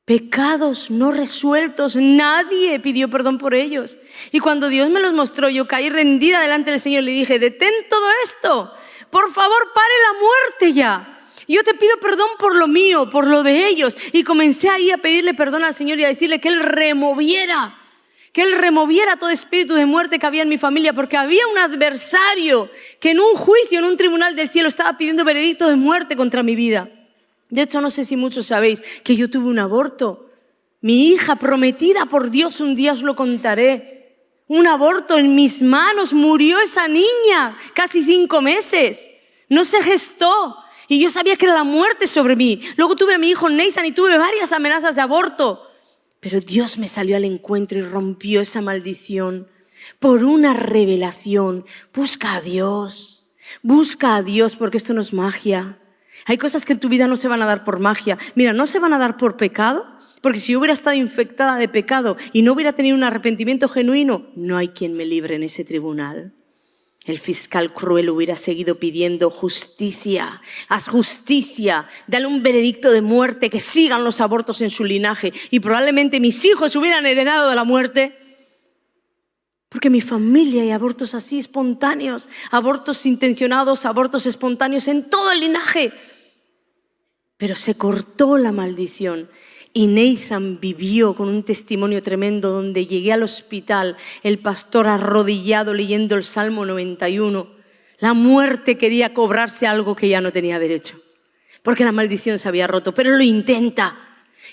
Pecados no resueltos, nadie pidió perdón por ellos. Y cuando Dios me los mostró, yo caí rendida delante del Señor y le dije, detén todo esto, por favor, pare la muerte ya. Yo te pido perdón por lo mío, por lo de ellos. Y comencé ahí a pedirle perdón al Señor y a decirle que Él removiera todo espíritu de muerte que había en mi familia, porque había un adversario que en un juicio, en un tribunal del cielo, estaba pidiendo veredicto de muerte contra mi vida. De hecho, no sé si muchos sabéis que yo tuve un aborto. Mi hija prometida por Dios, un día os lo contaré. Un aborto en mis manos, murió esa niña, casi 5 meses. No se gestó y yo sabía que era la muerte sobre mí. Luego tuve a mi hijo Nathan y tuve varias amenazas de aborto. Pero Dios me salió al encuentro y rompió esa maldición por una revelación. Busca a Dios porque esto no es magia. Hay cosas que en tu vida no se van a dar por magia. Mira, no se van a dar por pecado, porque si yo hubiera estado infectada de pecado y no hubiera tenido un arrepentimiento genuino, no hay quien me libre en ese tribunal. El fiscal cruel hubiera seguido pidiendo justicia. Haz justicia, dale un veredicto de muerte, que sigan los abortos en su linaje. Y probablemente mis hijos hubieran heredado de la muerte. Porque en mi familia hay abortos así, espontáneos, abortos intencionados, abortos espontáneos en todo el linaje. Pero se cortó la maldición y Nathan vivió con un testimonio tremendo donde llegué al hospital, el pastor arrodillado leyendo el Salmo 91. La muerte quería cobrarse algo que ya no tenía derecho, porque la maldición se había roto, pero lo intenta.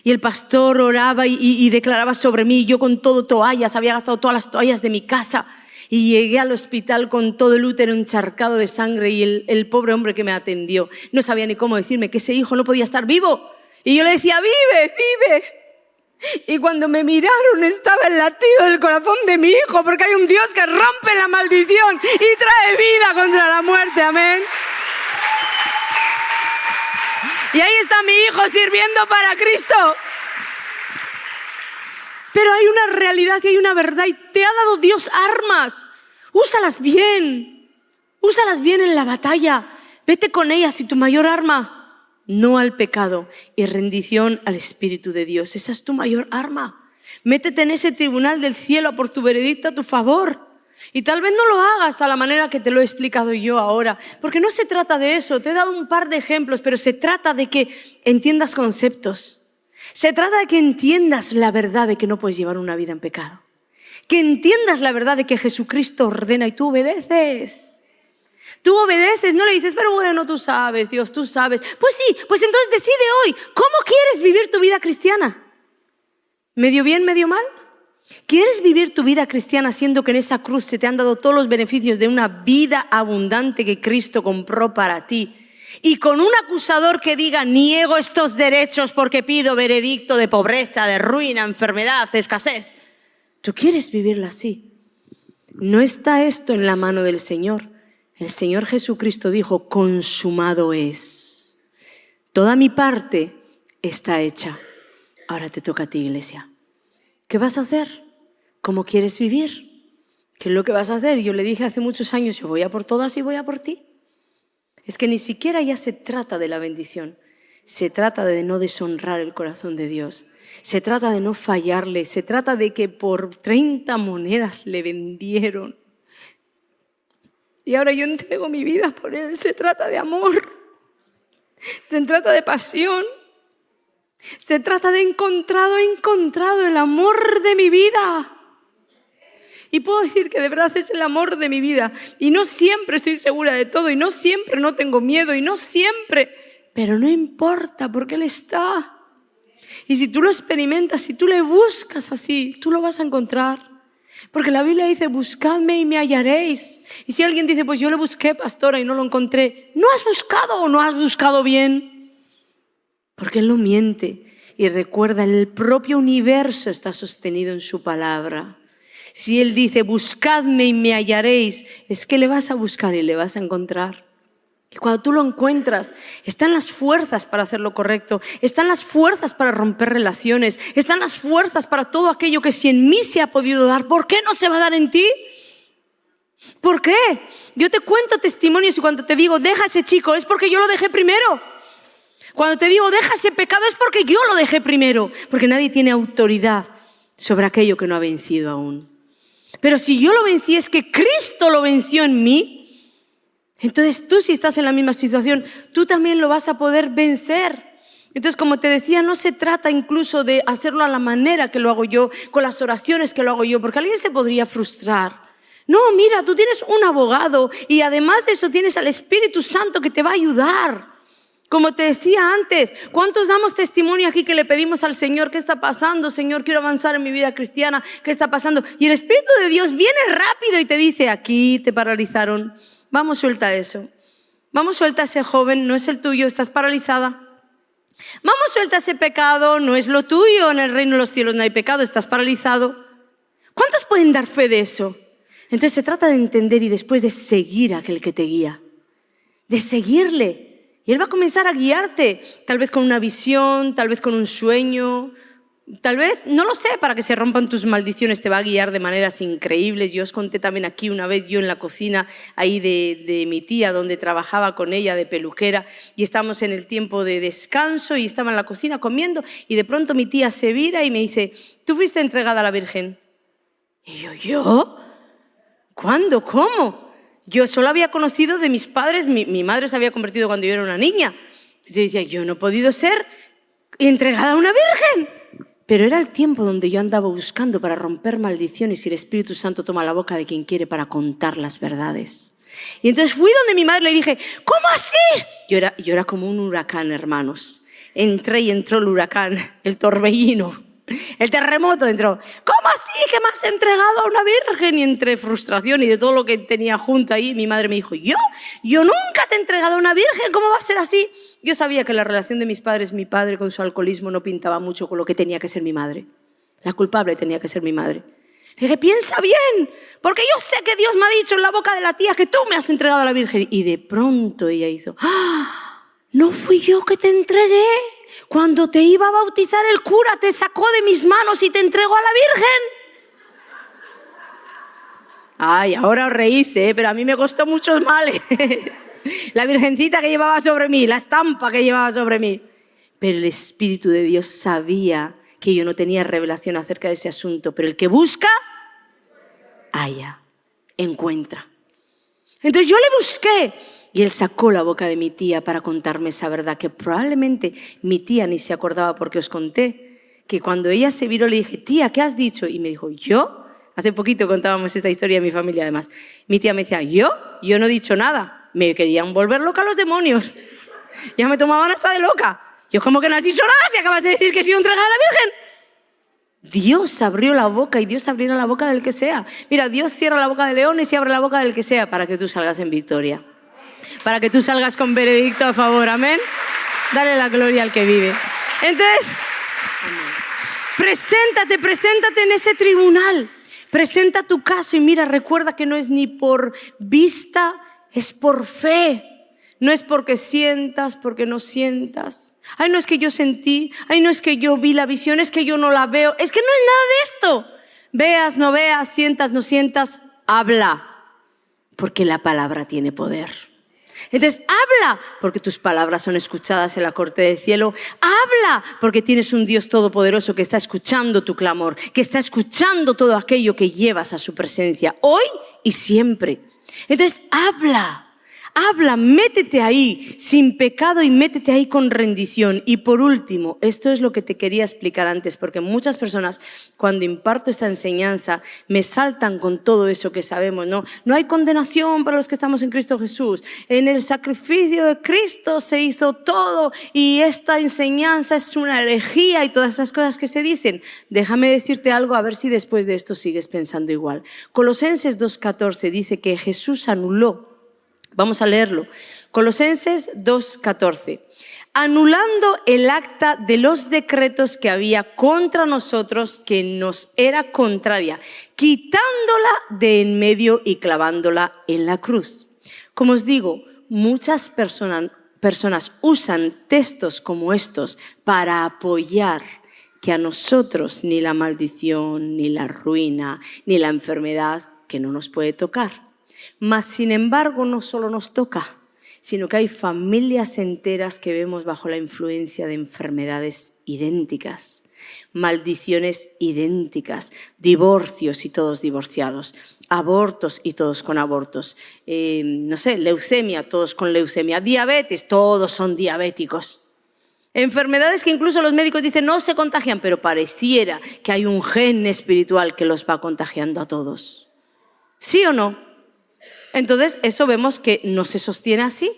Y el pastor oraba y declaraba sobre mí, yo con todo toallas, había gastado todas las toallas de mi casa y llegué al hospital con todo el útero encharcado de sangre y el pobre hombre que me atendió no sabía ni cómo decirme que ese hijo no podía estar vivo. Y yo le decía, vive, vive. Y cuando me miraron estaba el latido del corazón de mi hijo, porque hay un Dios que rompe la maldición y trae vida contra la muerte, amén. Y ahí está mi hijo sirviendo para Cristo. Pero hay una realidad y hay una verdad y te ha dado Dios armas. Úsalas bien en la batalla. Vete con ellas y tu mayor arma no al pecado, y rendición al Espíritu de Dios. Esa es tu mayor arma. Métete en ese tribunal del cielo por tu veredicto a tu favor. Y tal vez no lo hagas a la manera que te lo he explicado yo ahora, porque no se trata de eso. Te he dado un par de ejemplos, pero se trata de que entiendas conceptos. Se trata de que entiendas la verdad de que no puedes llevar una vida en pecado. Que entiendas la verdad de que Jesucristo ordena y tú obedeces. Tú obedeces, no le dices, pero bueno, tú sabes, Dios, tú sabes. Pues sí, pues entonces decide hoy, ¿cómo quieres vivir tu vida cristiana? ¿Medio bien, medio mal? ¿Quieres vivir tu vida cristiana siendo que en esa cruz se te han dado todos los beneficios de una vida abundante que Cristo compró para ti? Y con un acusador que diga, niego estos derechos porque pido veredicto de pobreza, de ruina, enfermedad, escasez. ¿Tú quieres vivirla así? No está esto en la mano del Señor. El Señor Jesucristo dijo, consumado es. Toda mi parte está hecha. Ahora te toca a ti, iglesia. ¿Qué vas a hacer? ¿Cómo quieres vivir? ¿Qué es lo que vas a hacer? Yo le dije hace muchos años, yo voy a por todas y voy a por ti. Es que ni siquiera ya se trata de la bendición. Se trata de no deshonrar el corazón de Dios. Se trata de no fallarle. Se trata de que por 30 monedas le vendieron. Y ahora yo entrego mi vida por Él. Se trata de amor. Se trata de pasión. Se trata de he encontrado el amor de mi vida. Y puedo decir que de verdad es el amor de mi vida. Y no siempre estoy segura de todo. Y no siempre no tengo miedo. Y no siempre. Pero no importa porque Él está. Y si tú lo experimentas, si tú le buscas así, tú lo vas a encontrar. Porque la Biblia dice, buscadme y me hallaréis. Y si alguien dice, pues yo le busqué, pastora, y no lo encontré. ¿No has buscado o no has buscado bien? Porque Él no miente. Y recuerda, el propio universo está sostenido en su palabra. Si Él dice, buscadme y me hallaréis, es que le vas a buscar y le vas a encontrar. Y cuando tú lo encuentras, están las fuerzas para hacer lo correcto, están las fuerzas para romper relaciones, están las fuerzas para todo aquello que si en mí se ha podido dar, ¿por qué no se va a dar en ti? ¿Por qué? Yo te cuento testimonios y cuando te digo, deja a ese chico, es porque yo lo dejé primero. Cuando te digo, deja ese pecado, es porque yo lo dejé primero. Porque nadie tiene autoridad sobre aquello que no ha vencido aún. Pero si yo lo vencí, es que Cristo lo venció en mí. Entonces tú, si estás en la misma situación, tú también lo vas a poder vencer. Entonces, como te decía, no se trata incluso de hacerlo a la manera que lo hago yo, con las oraciones que lo hago yo, porque alguien se podría frustrar. No, mira, tú tienes un abogado y además de eso tienes al Espíritu Santo que te va a ayudar. Como te decía antes, ¿cuántos damos testimonio aquí que le pedimos al Señor qué está pasando? Señor, quiero avanzar en mi vida cristiana, ¿qué está pasando? Y el Espíritu de Dios viene rápido y te dice, aquí te paralizaron. Vamos, suelta eso. Vamos, suelta ese joven, no es el tuyo, estás paralizada. Vamos, suelta ese pecado, no es lo tuyo, en el reino de los cielos no hay pecado, estás paralizado. ¿Cuántos pueden dar fe de eso? Entonces se trata de entender y después de seguir a aquel que te guía, de seguirle. Y Él va a comenzar a guiarte, tal vez con una visión, tal vez con un sueño, tal vez, no lo sé, para que se rompan tus maldiciones, te va a guiar de maneras increíbles. Yo os conté también aquí una vez, yo en la cocina ahí de mi tía, donde trabajaba con ella de peluquera, y estábamos en el tiempo de descanso y estaba en la cocina comiendo, y de pronto mi tía se vira y me dice, ¿tú fuiste entregada a la Virgen? Y ¿yo? ¿Cuándo? ¿Cómo? Yo solo había conocido de mis padres, mi madre se había convertido cuando yo era una niña. Yo decía, yo no he podido ser entregada a una virgen. Pero era el tiempo donde yo andaba buscando para romper maldiciones y el Espíritu Santo toma la boca de quien quiere para contar las verdades. Y entonces fui donde mi madre y le dije, ¿cómo así? Yo era como un huracán, hermanos. Entré y entró el huracán, el torbellino. El terremoto entró. ¿Cómo así que me has entregado a una virgen? Y entre frustración y de todo lo que tenía junto ahí, mi madre me dijo, ¿yo nunca te he entregado a una virgen, ¿cómo va a ser así? Yo sabía que la relación de mis padres, mi padre con su alcoholismo no pintaba mucho con lo que tenía que ser mi madre. La culpable tenía que ser mi madre. Le dije, piensa bien, porque yo sé que Dios me ha dicho en la boca de la tía que tú me has entregado a la virgen. Y de pronto ella hizo, no fui yo que te entregué. Cuando te iba a bautizar el cura te sacó de mis manos y te entregó a la Virgen. Ay, ahora os reís, pero a mí me costó muchos males. la virgencita que llevaba sobre mí, la estampa que llevaba sobre mí. Pero el Espíritu de Dios sabía que yo no tenía revelación acerca de ese asunto. Pero el que busca, halla, encuentra. Entonces yo le busqué y él sacó la boca de mi tía para contarme esa verdad que probablemente mi tía ni se acordaba, porque os conté que cuando ella se viró le dije, tía, ¿qué has dicho? Y me dijo, ¿yo? Hace poquito contábamos esta historia en mi familia además. Mi tía me decía, ¿yo? Yo no he dicho nada. Me querían volver loca los demonios. Ya me tomaban hasta de loca. Yo, como que no has dicho nada si acabas de decir que he sido entregada a la Virgen. Dios abrió la boca y Dios abrirá la boca del que sea. Mira, Dios cierra la boca de leones y abre la boca del que sea para que tú salgas en victoria. Para que tú salgas con veredicto a favor. Amén. Dale la gloria al que vive. Entonces, preséntate en ese tribunal. Presenta tu caso y mira, recuerda que no es ni por vista, es por fe. No es porque sientas, porque no sientas. Ay, no es que yo sentí, ay, no es que yo vi la visión, es que yo no la veo. Es que no es nada de esto. Veas, no veas, sientas, no sientas, habla. Porque la palabra tiene poder. Entonces, habla, porque tus palabras son escuchadas en la corte del cielo. Habla, porque tienes un Dios todopoderoso que está escuchando tu clamor, que está escuchando todo aquello que llevas a su presencia, hoy y siempre. Entonces, habla. Habla, métete ahí sin pecado y métete ahí con rendición. Y por último, esto es lo que te quería explicar antes, porque muchas personas cuando imparto esta enseñanza me saltan con todo eso que sabemos, ¿no? No hay condenación para los que estamos en Cristo Jesús. En el sacrificio de Cristo se hizo todo y esta enseñanza es una herejía y todas esas cosas que se dicen. Déjame decirte algo, a ver si después de esto sigues pensando igual. Colosenses 2:14 dice que Jesús anuló. Vamos a leerlo. Colosenses 2:14. Anulando el acta de los decretos que había contra nosotros, que nos era contraria, quitándola de en medio y clavándola en la cruz. Como os digo, muchas personas usan textos como estos para apoyar que a nosotros ni la maldición, ni la ruina, ni la enfermedad, que no nos puede tocar. Mas, sin embargo, no solo nos toca, sino que hay familias enteras que vemos bajo la influencia de enfermedades idénticas, maldiciones idénticas, divorcios y todos divorciados, abortos y todos con abortos, leucemia, todos con leucemia, diabetes, todos son diabéticos. Enfermedades que incluso los médicos dicen no se contagian, pero pareciera que hay un gen espiritual que los va contagiando a todos. ¿Sí o no? Entonces, eso vemos que no se sostiene así.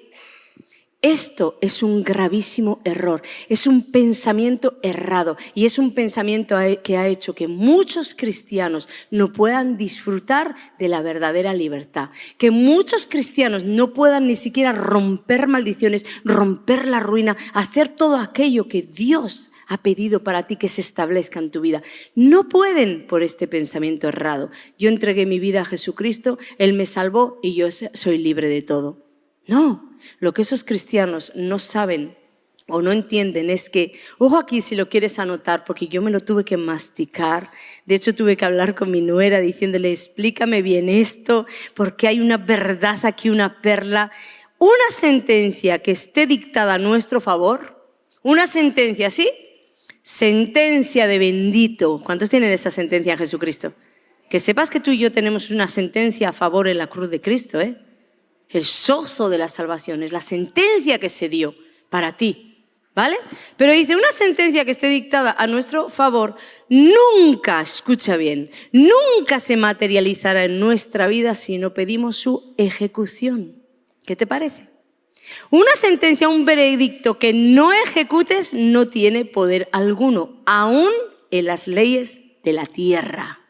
Esto es un gravísimo error, es un pensamiento errado y es un pensamiento que ha hecho que muchos cristianos no puedan disfrutar de la verdadera libertad, que muchos cristianos no puedan ni siquiera romper maldiciones, romper la ruina, hacer todo aquello que Dios ha pedido para ti que se establezca en tu vida. No pueden por este pensamiento errado. Yo entregué mi vida a Jesucristo, Él me salvó y yo soy libre de todo. No, lo que esos cristianos no saben o no entienden es que, ojo aquí si lo quieres anotar, porque yo me lo tuve que masticar. De hecho, tuve que hablar con mi nuera diciéndole, explícame bien esto, porque hay una verdad aquí, una perla. Una sentencia que esté dictada a nuestro favor, una sentencia, ¿sí? Sentencia de bendito. ¿Cuántos tienen esa sentencia en Jesucristo? Que sepas que tú y yo tenemos una sentencia a favor en la cruz de Cristo, ¿eh? El sozo de la salvación es la sentencia que se dio para ti, ¿vale? Pero dice, una sentencia que esté dictada a nuestro favor nunca, escucha bien, nunca se materializará en nuestra vida si no pedimos su ejecución. ¿Qué te parece? Una sentencia, un veredicto que no ejecutes no tiene poder alguno, aún en las leyes de la tierra.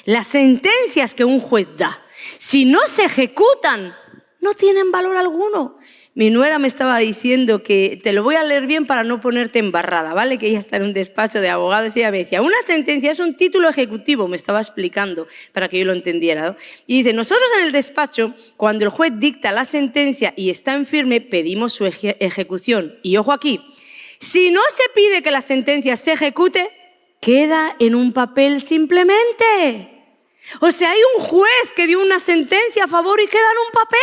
Las sentencias que un juez da, si no se ejecutan, no tienen valor alguno. Mi nuera me estaba diciendo que, te lo voy a leer bien para no ponerte embarrada, ¿vale? Que ella está en un despacho de abogados y ella me decía, una sentencia es un título ejecutivo, me estaba explicando para que yo lo entendiera, ¿no? Y dice, nosotros en el despacho, cuando el juez dicta la sentencia y está en firme, pedimos su ejecución. Y ojo aquí, si no se pide que la sentencia se ejecute, queda en un papel simplemente. O sea, hay un juez que dio una sentencia a favor y queda en un papel.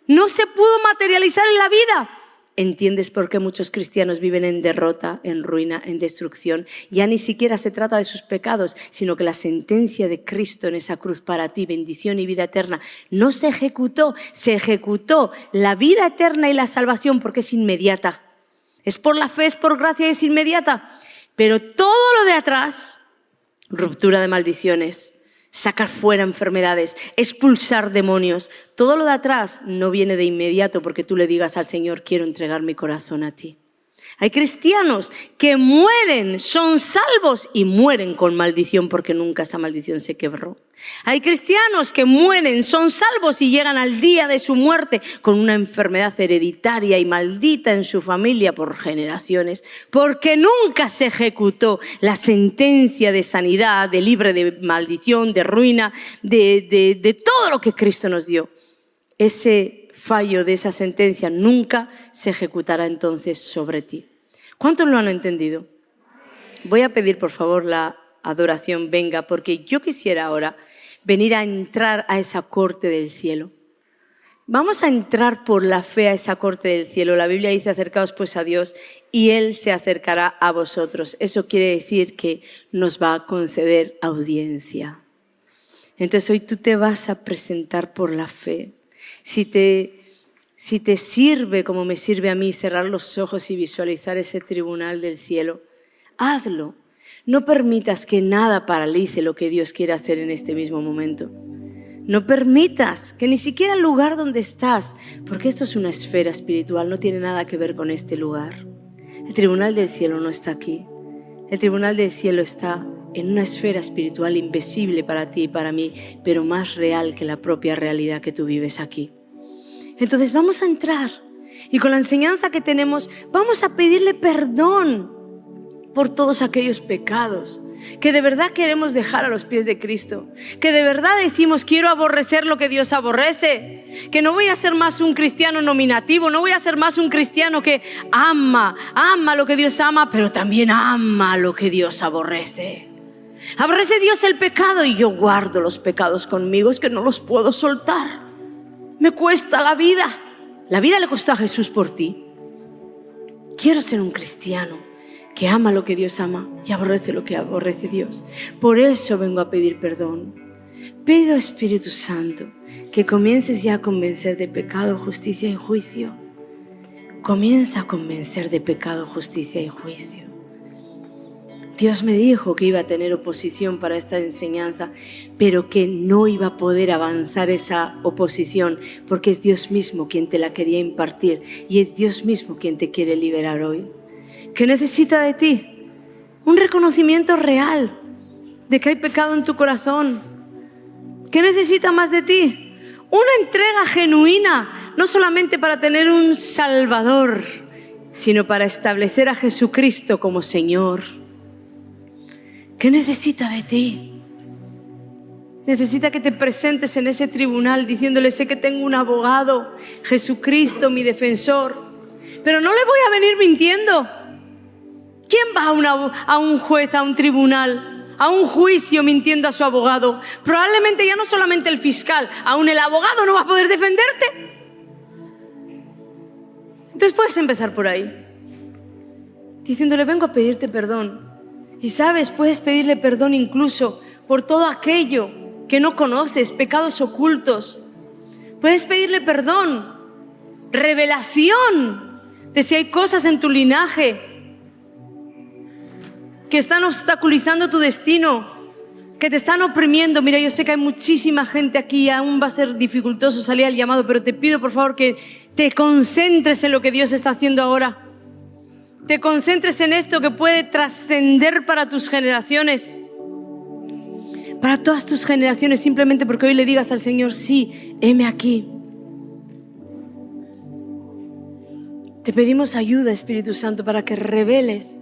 No se pudo materializar en la vida. ¿Entiendes por qué muchos cristianos viven en derrota, en ruina, en destrucción? Ya ni siquiera se trata de sus pecados, sino que la sentencia de Cristo en esa cruz para ti, bendición y vida eterna, no se ejecutó. Se ejecutó la vida eterna y la salvación porque es inmediata. Es por la fe, es por gracia y es inmediata. Pero todo lo de atrás, ruptura de maldiciones, sacar fuera enfermedades, expulsar demonios, todo lo de atrás no viene de inmediato porque tú le digas al Señor, quiero entregar mi corazón a ti. Hay cristianos que mueren, son salvos y mueren con maldición porque nunca esa maldición se quebró. Hay cristianos que mueren, son salvos y llegan al día de su muerte con una enfermedad hereditaria y maldita en su familia por generaciones, porque nunca se ejecutó la sentencia de sanidad, de libre de maldición, de ruina, de todo lo que Cristo nos dio. Ese fallo de esa sentencia nunca se ejecutará entonces sobre ti. ¿Cuántos lo han entendido? Voy a pedir por favor la adoración venga, porque yo quisiera ahora venir a entrar a esa corte del cielo. Vamos a entrar por la fe a esa corte del cielo. La Biblia dice, acercaos pues a Dios y Él se acercará a vosotros. Eso quiere decir que nos va a conceder audiencia. Entonces hoy tú te vas a presentar por la fe. Si te sirve, como me sirve a mí, cerrar los ojos y visualizar ese tribunal del cielo, hazlo. No permitas que nada paralice lo que Dios quiere hacer en este mismo momento. No permitas que ni siquiera el lugar donde estás, porque esto es una esfera espiritual, no tiene nada que ver con este lugar. El tribunal del cielo no está aquí. El tribunal del cielo está en una esfera espiritual invisible para ti y para mí, pero más real que la propia realidad que tú vives aquí. Entonces vamos a entrar y con la enseñanza que tenemos vamos a pedirle perdón por todos aquellos pecados que de verdad queremos dejar a los pies de Cristo, que de verdad decimos quiero aborrecer lo que Dios aborrece, que no voy a ser más un cristiano nominativo, no voy a ser más un cristiano que ama lo que Dios ama, pero también ama lo que Dios aborrece. Aborrece Dios el pecado y yo guardo los pecados conmigo, es que no los puedo soltar. Me cuesta la vida. La vida le costó a Jesús por ti. Quiero ser un cristiano que ama lo que Dios ama y aborrece lo que aborrece Dios. Por eso vengo a pedir perdón. Pido, Espíritu Santo, que comiences ya a convencer de pecado, justicia y juicio. Comienza a convencer de pecado, justicia y juicio. Dios me dijo que iba a tener oposición para esta enseñanza, pero que no iba a poder avanzar esa oposición porque es Dios mismo quien te la quería impartir y es Dios mismo quien te quiere liberar hoy. ¿Qué necesita de ti? Un reconocimiento real de que hay pecado en tu corazón. ¿Qué necesita más de ti? Una entrega genuina, no solamente para tener un Salvador, sino para establecer a Jesucristo como Señor. ¿Qué necesita de ti? Necesita que te presentes en ese tribunal diciéndole, sé que tengo un abogado, Jesucristo, mi defensor, pero no le voy a venir mintiendo. ¿Quién va a un juez, a un tribunal, a un juicio mintiendo a su abogado? Probablemente ya no solamente el fiscal, aún el abogado no va a poder defenderte. Entonces puedes empezar por ahí, diciéndole, vengo a pedirte perdón. Y sabes, puedes pedirle perdón incluso por todo aquello que no conoces, pecados ocultos. Puedes pedirle perdón, revelación de si hay cosas en tu linaje que están obstaculizando tu destino, que te están oprimiendo. Mira, yo sé que hay muchísima gente aquí y aún va a ser dificultoso salir al llamado, pero te pido por favor que te concentres en lo que Dios está haciendo ahora. Te concentres en esto que puede trascender para tus generaciones, para todas tus generaciones, simplemente porque hoy le digas al Señor, sí, heme aquí. Te pedimos ayuda, Espíritu Santo, para que reveles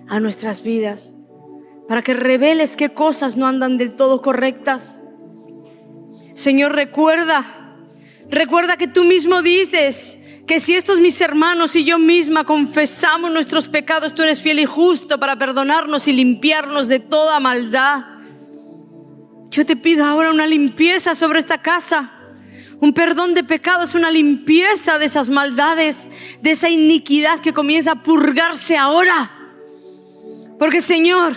a nuestras vidas, para que reveles qué cosas no andan del todo correctas. Señor, recuerda que tú mismo dices que si estos mis hermanos y yo misma confesamos nuestros pecados, tú eres fiel y justo para perdonarnos y limpiarnos de toda maldad. Yo te pido ahora una limpieza sobre esta casa, Un perdón de pecados, una limpieza de esas maldades, de esa iniquidad que comienza a purgarse ahora. Porque, Señor,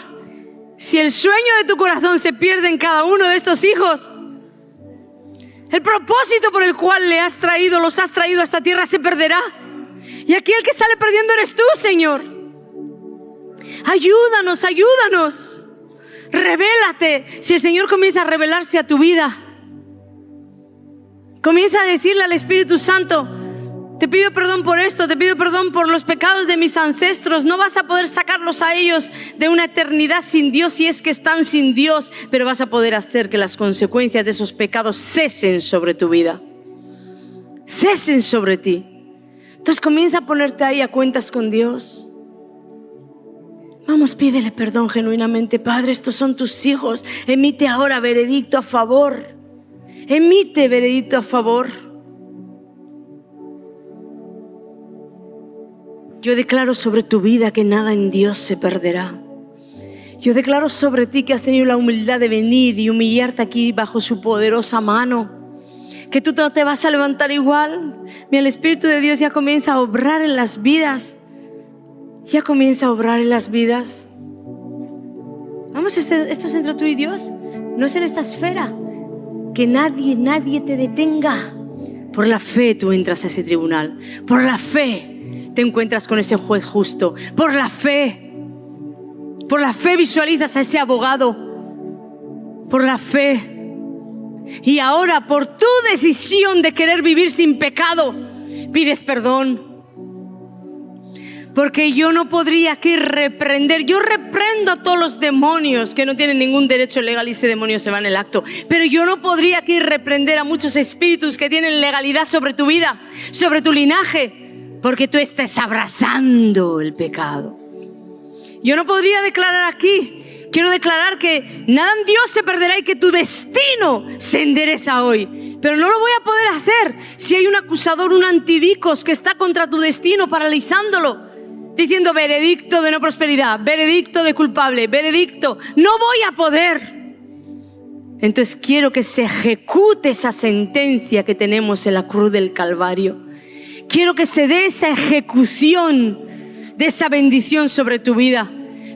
si el sueño de tu corazón se pierde en cada uno de estos hijos, el propósito por el cual los has traído a esta tierra se perderá. Y aquí el que sale perdiendo eres tú, Señor. Ayúdanos, ayúdanos. Revélate. Si el Señor comienza a revelarse a tu vida, comienza a decirle al Espíritu Santo: te pido perdón por esto, te pido perdón por los pecados de mis ancestros. No vas a poder sacarlos a ellos de una eternidad sin Dios si es que están sin Dios, pero vas a poder hacer que las consecuencias de esos pecados cesen sobre tu vida, cesen sobre ti. Entonces comienza a ponerte ahí a cuentas con Dios. Vamos, pídele perdón genuinamente. Padre, estos son tus hijos. Emite ahora veredicto a favor. Emite veredicto a favor. Yo declaro sobre tu vida que nada en Dios se perderá. Yo declaro sobre ti que has tenido la humildad de venir y humillarte aquí bajo su poderosa mano. Que tú no te vas a levantar igual. Mira, el Espíritu de Dios ya comienza a obrar en las vidas. Ya comienza a obrar en las vidas. Vamos, esto es entre tú y Dios. No es en esta esfera. Que nadie te detenga. Por la fe tú entras a ese tribunal. Por la fe te encuentras con ese juez justo. Por la fe visualizas a ese abogado. Por la fe. Y ahora, por tu decisión de querer vivir sin pecado, pides perdón. Porque yo no podría aquí reprender. Yo reprendo a todos los demonios que no tienen ningún derecho legal y ese demonio se va en el acto. Pero yo no podría aquí reprender a muchos espíritus que tienen legalidad sobre tu vida, sobre tu linaje, porque tú estás abrazando el pecado. Yo no podría declarar aquí. Quiero declarar que nada en Dios se perderá y que tu destino se endereza hoy. Pero no lo voy a poder hacer si hay un acusador, un antidicos que está contra tu destino paralizándolo, diciendo veredicto de no prosperidad, veredicto de culpable, veredicto. No voy a poder. Entonces quiero que se ejecute esa sentencia que tenemos en la cruz del Calvario. Quiero que se dé esa ejecución de esa bendición sobre tu vida.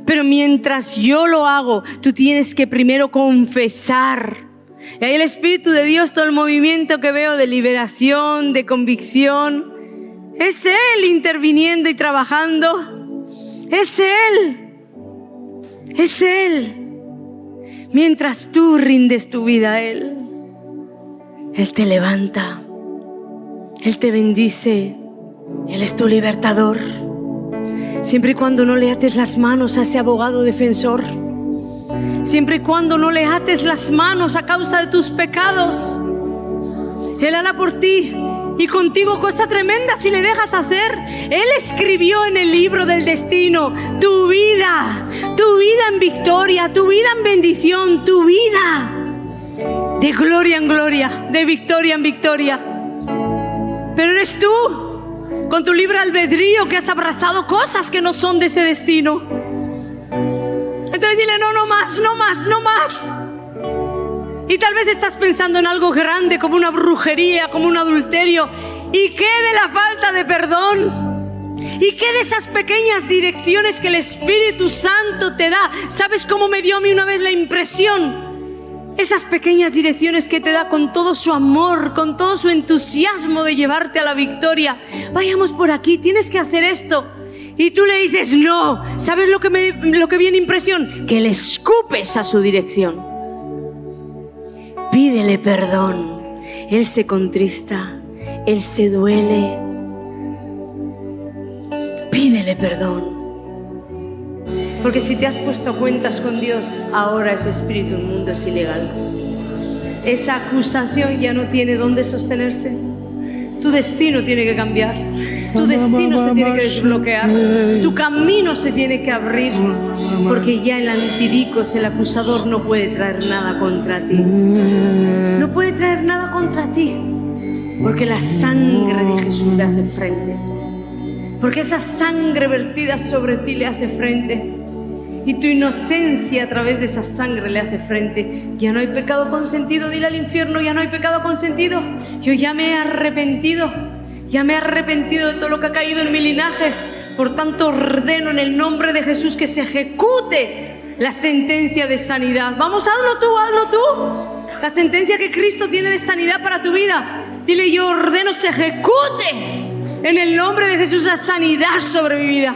Pero mientras yo lo hago, tú tienes que primero confesar. Y ahí el Espíritu de Dios, todo el movimiento que veo de liberación, de convicción, es Él interviniendo y trabajando. Es Él. Es Él. Mientras tú rindes tu vida a Él, Él te levanta. Él te bendice. Él es tu libertador. Siempre y cuando no le ates las manos a ese abogado defensor. Siempre y cuando no le ates las manos a causa de tus pecados. Él hará por ti y contigo cosa tremenda si le dejas hacer. Él escribió en el libro del destino tu vida en victoria, tu vida en bendición, tu vida de gloria en gloria, de victoria en victoria. Pero eres tú, con tu libre albedrío, que has abrazado cosas que no son de ese destino. Entonces dile no más, no más, no más. Y tal vez estás pensando en algo grande como una brujería, como un adulterio. ¿Y qué de la falta de perdón? ¿Y qué de esas pequeñas direcciones que el Espíritu Santo te da? ¿Sabes cómo me dio a mí una vez la impresión? Esas pequeñas direcciones que te da con todo su amor, con todo su entusiasmo de llevarte a la victoria. Vayamos por aquí, tienes que hacer esto. Y tú le dices no. ¿Sabes lo que viene impresión? Que le escupes a su dirección. Pídele perdón. Él se contrista, Él se duele. Pídele perdón. Porque si te has puesto a cuentas con Dios, ahora ese espíritu inmundo es ilegal. Esa acusación ya no tiene dónde sostenerse. Tu destino tiene que cambiar. Tu destino se tiene que desbloquear. Tu camino se tiene que abrir. Porque ya el antidicos, el acusador, no puede traer nada contra ti. No puede traer nada contra ti. Porque la sangre de Jesús le hace frente. Porque esa sangre vertida sobre ti le hace frente. y tu inocencia a través de esa sangre le hace frente. Ya no hay pecado consentido, dile al infierno, ya no hay pecado consentido. Yo ya me he arrepentido de todo lo que ha caído en mi linaje. Por tanto, ordeno en el nombre de Jesús que se ejecute la sentencia de sanidad. Vamos, hazlo tú. La sentencia que Cristo tiene de sanidad para tu vida. Dile, yo ordeno se ejecute en el nombre de Jesús la sanidad sobre mi vida.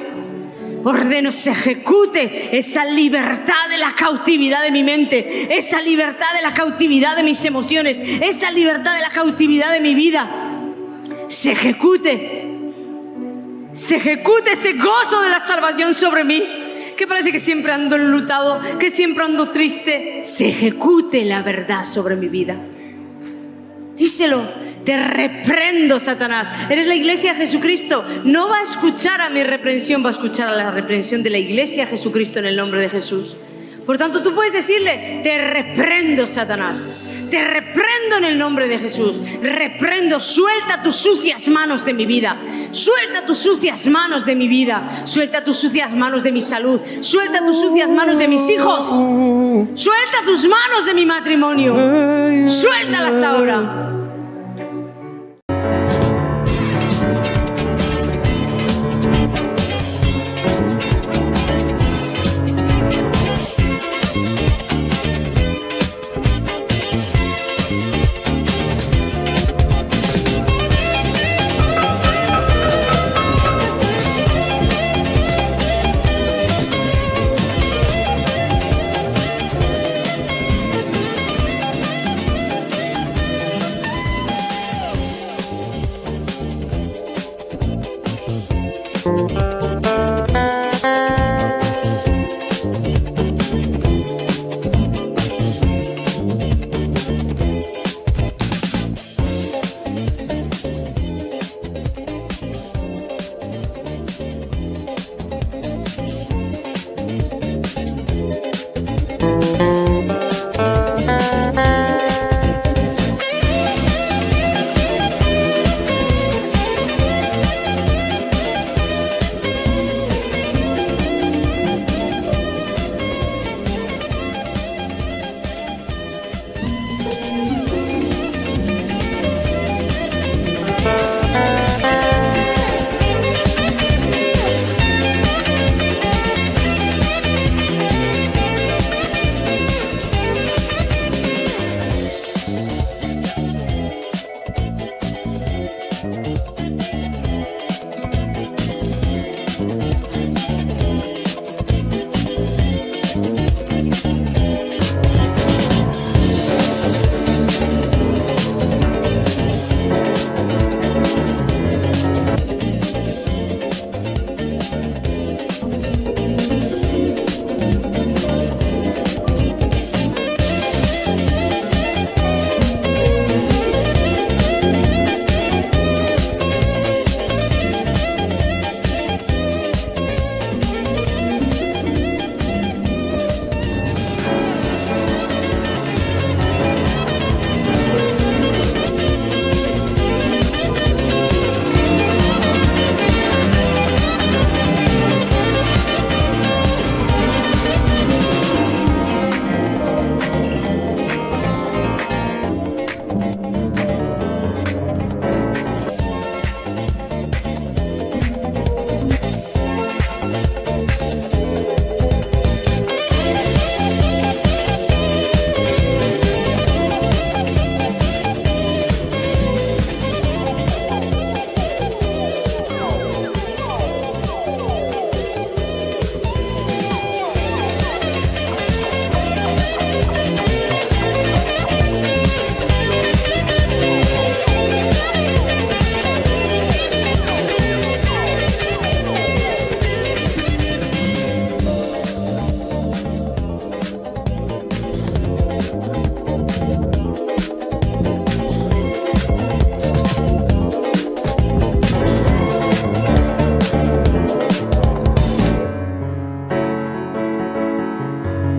Ordeno se ejecute esa libertad de la cautividad de mi mente, esa libertad de la cautividad de mis emociones, esa libertad de la cautividad de mi vida. Se ejecute ese gozo de la salvación sobre mí, que parece que siempre ando enlutado, que siempre ando triste. Se ejecute la verdad sobre mi vida. Díselo. Te reprendo, Satanás. Eres la iglesia de Jesucristo. No va a escuchar a mi reprensión, va a escuchar a la reprensión de la iglesia de Jesucristo en el nombre de Jesús. Por tanto, tú puedes decirle, te reprendo, Satanás. Te reprendo en el nombre de Jesús. Reprendo, suelta tus sucias manos de mi vida. Suelta tus sucias manos de mi vida. Suelta tus sucias manos de mi salud. Suelta tus sucias manos de mis hijos. Suelta tus manos de mi matrimonio. Suéltalas ahora.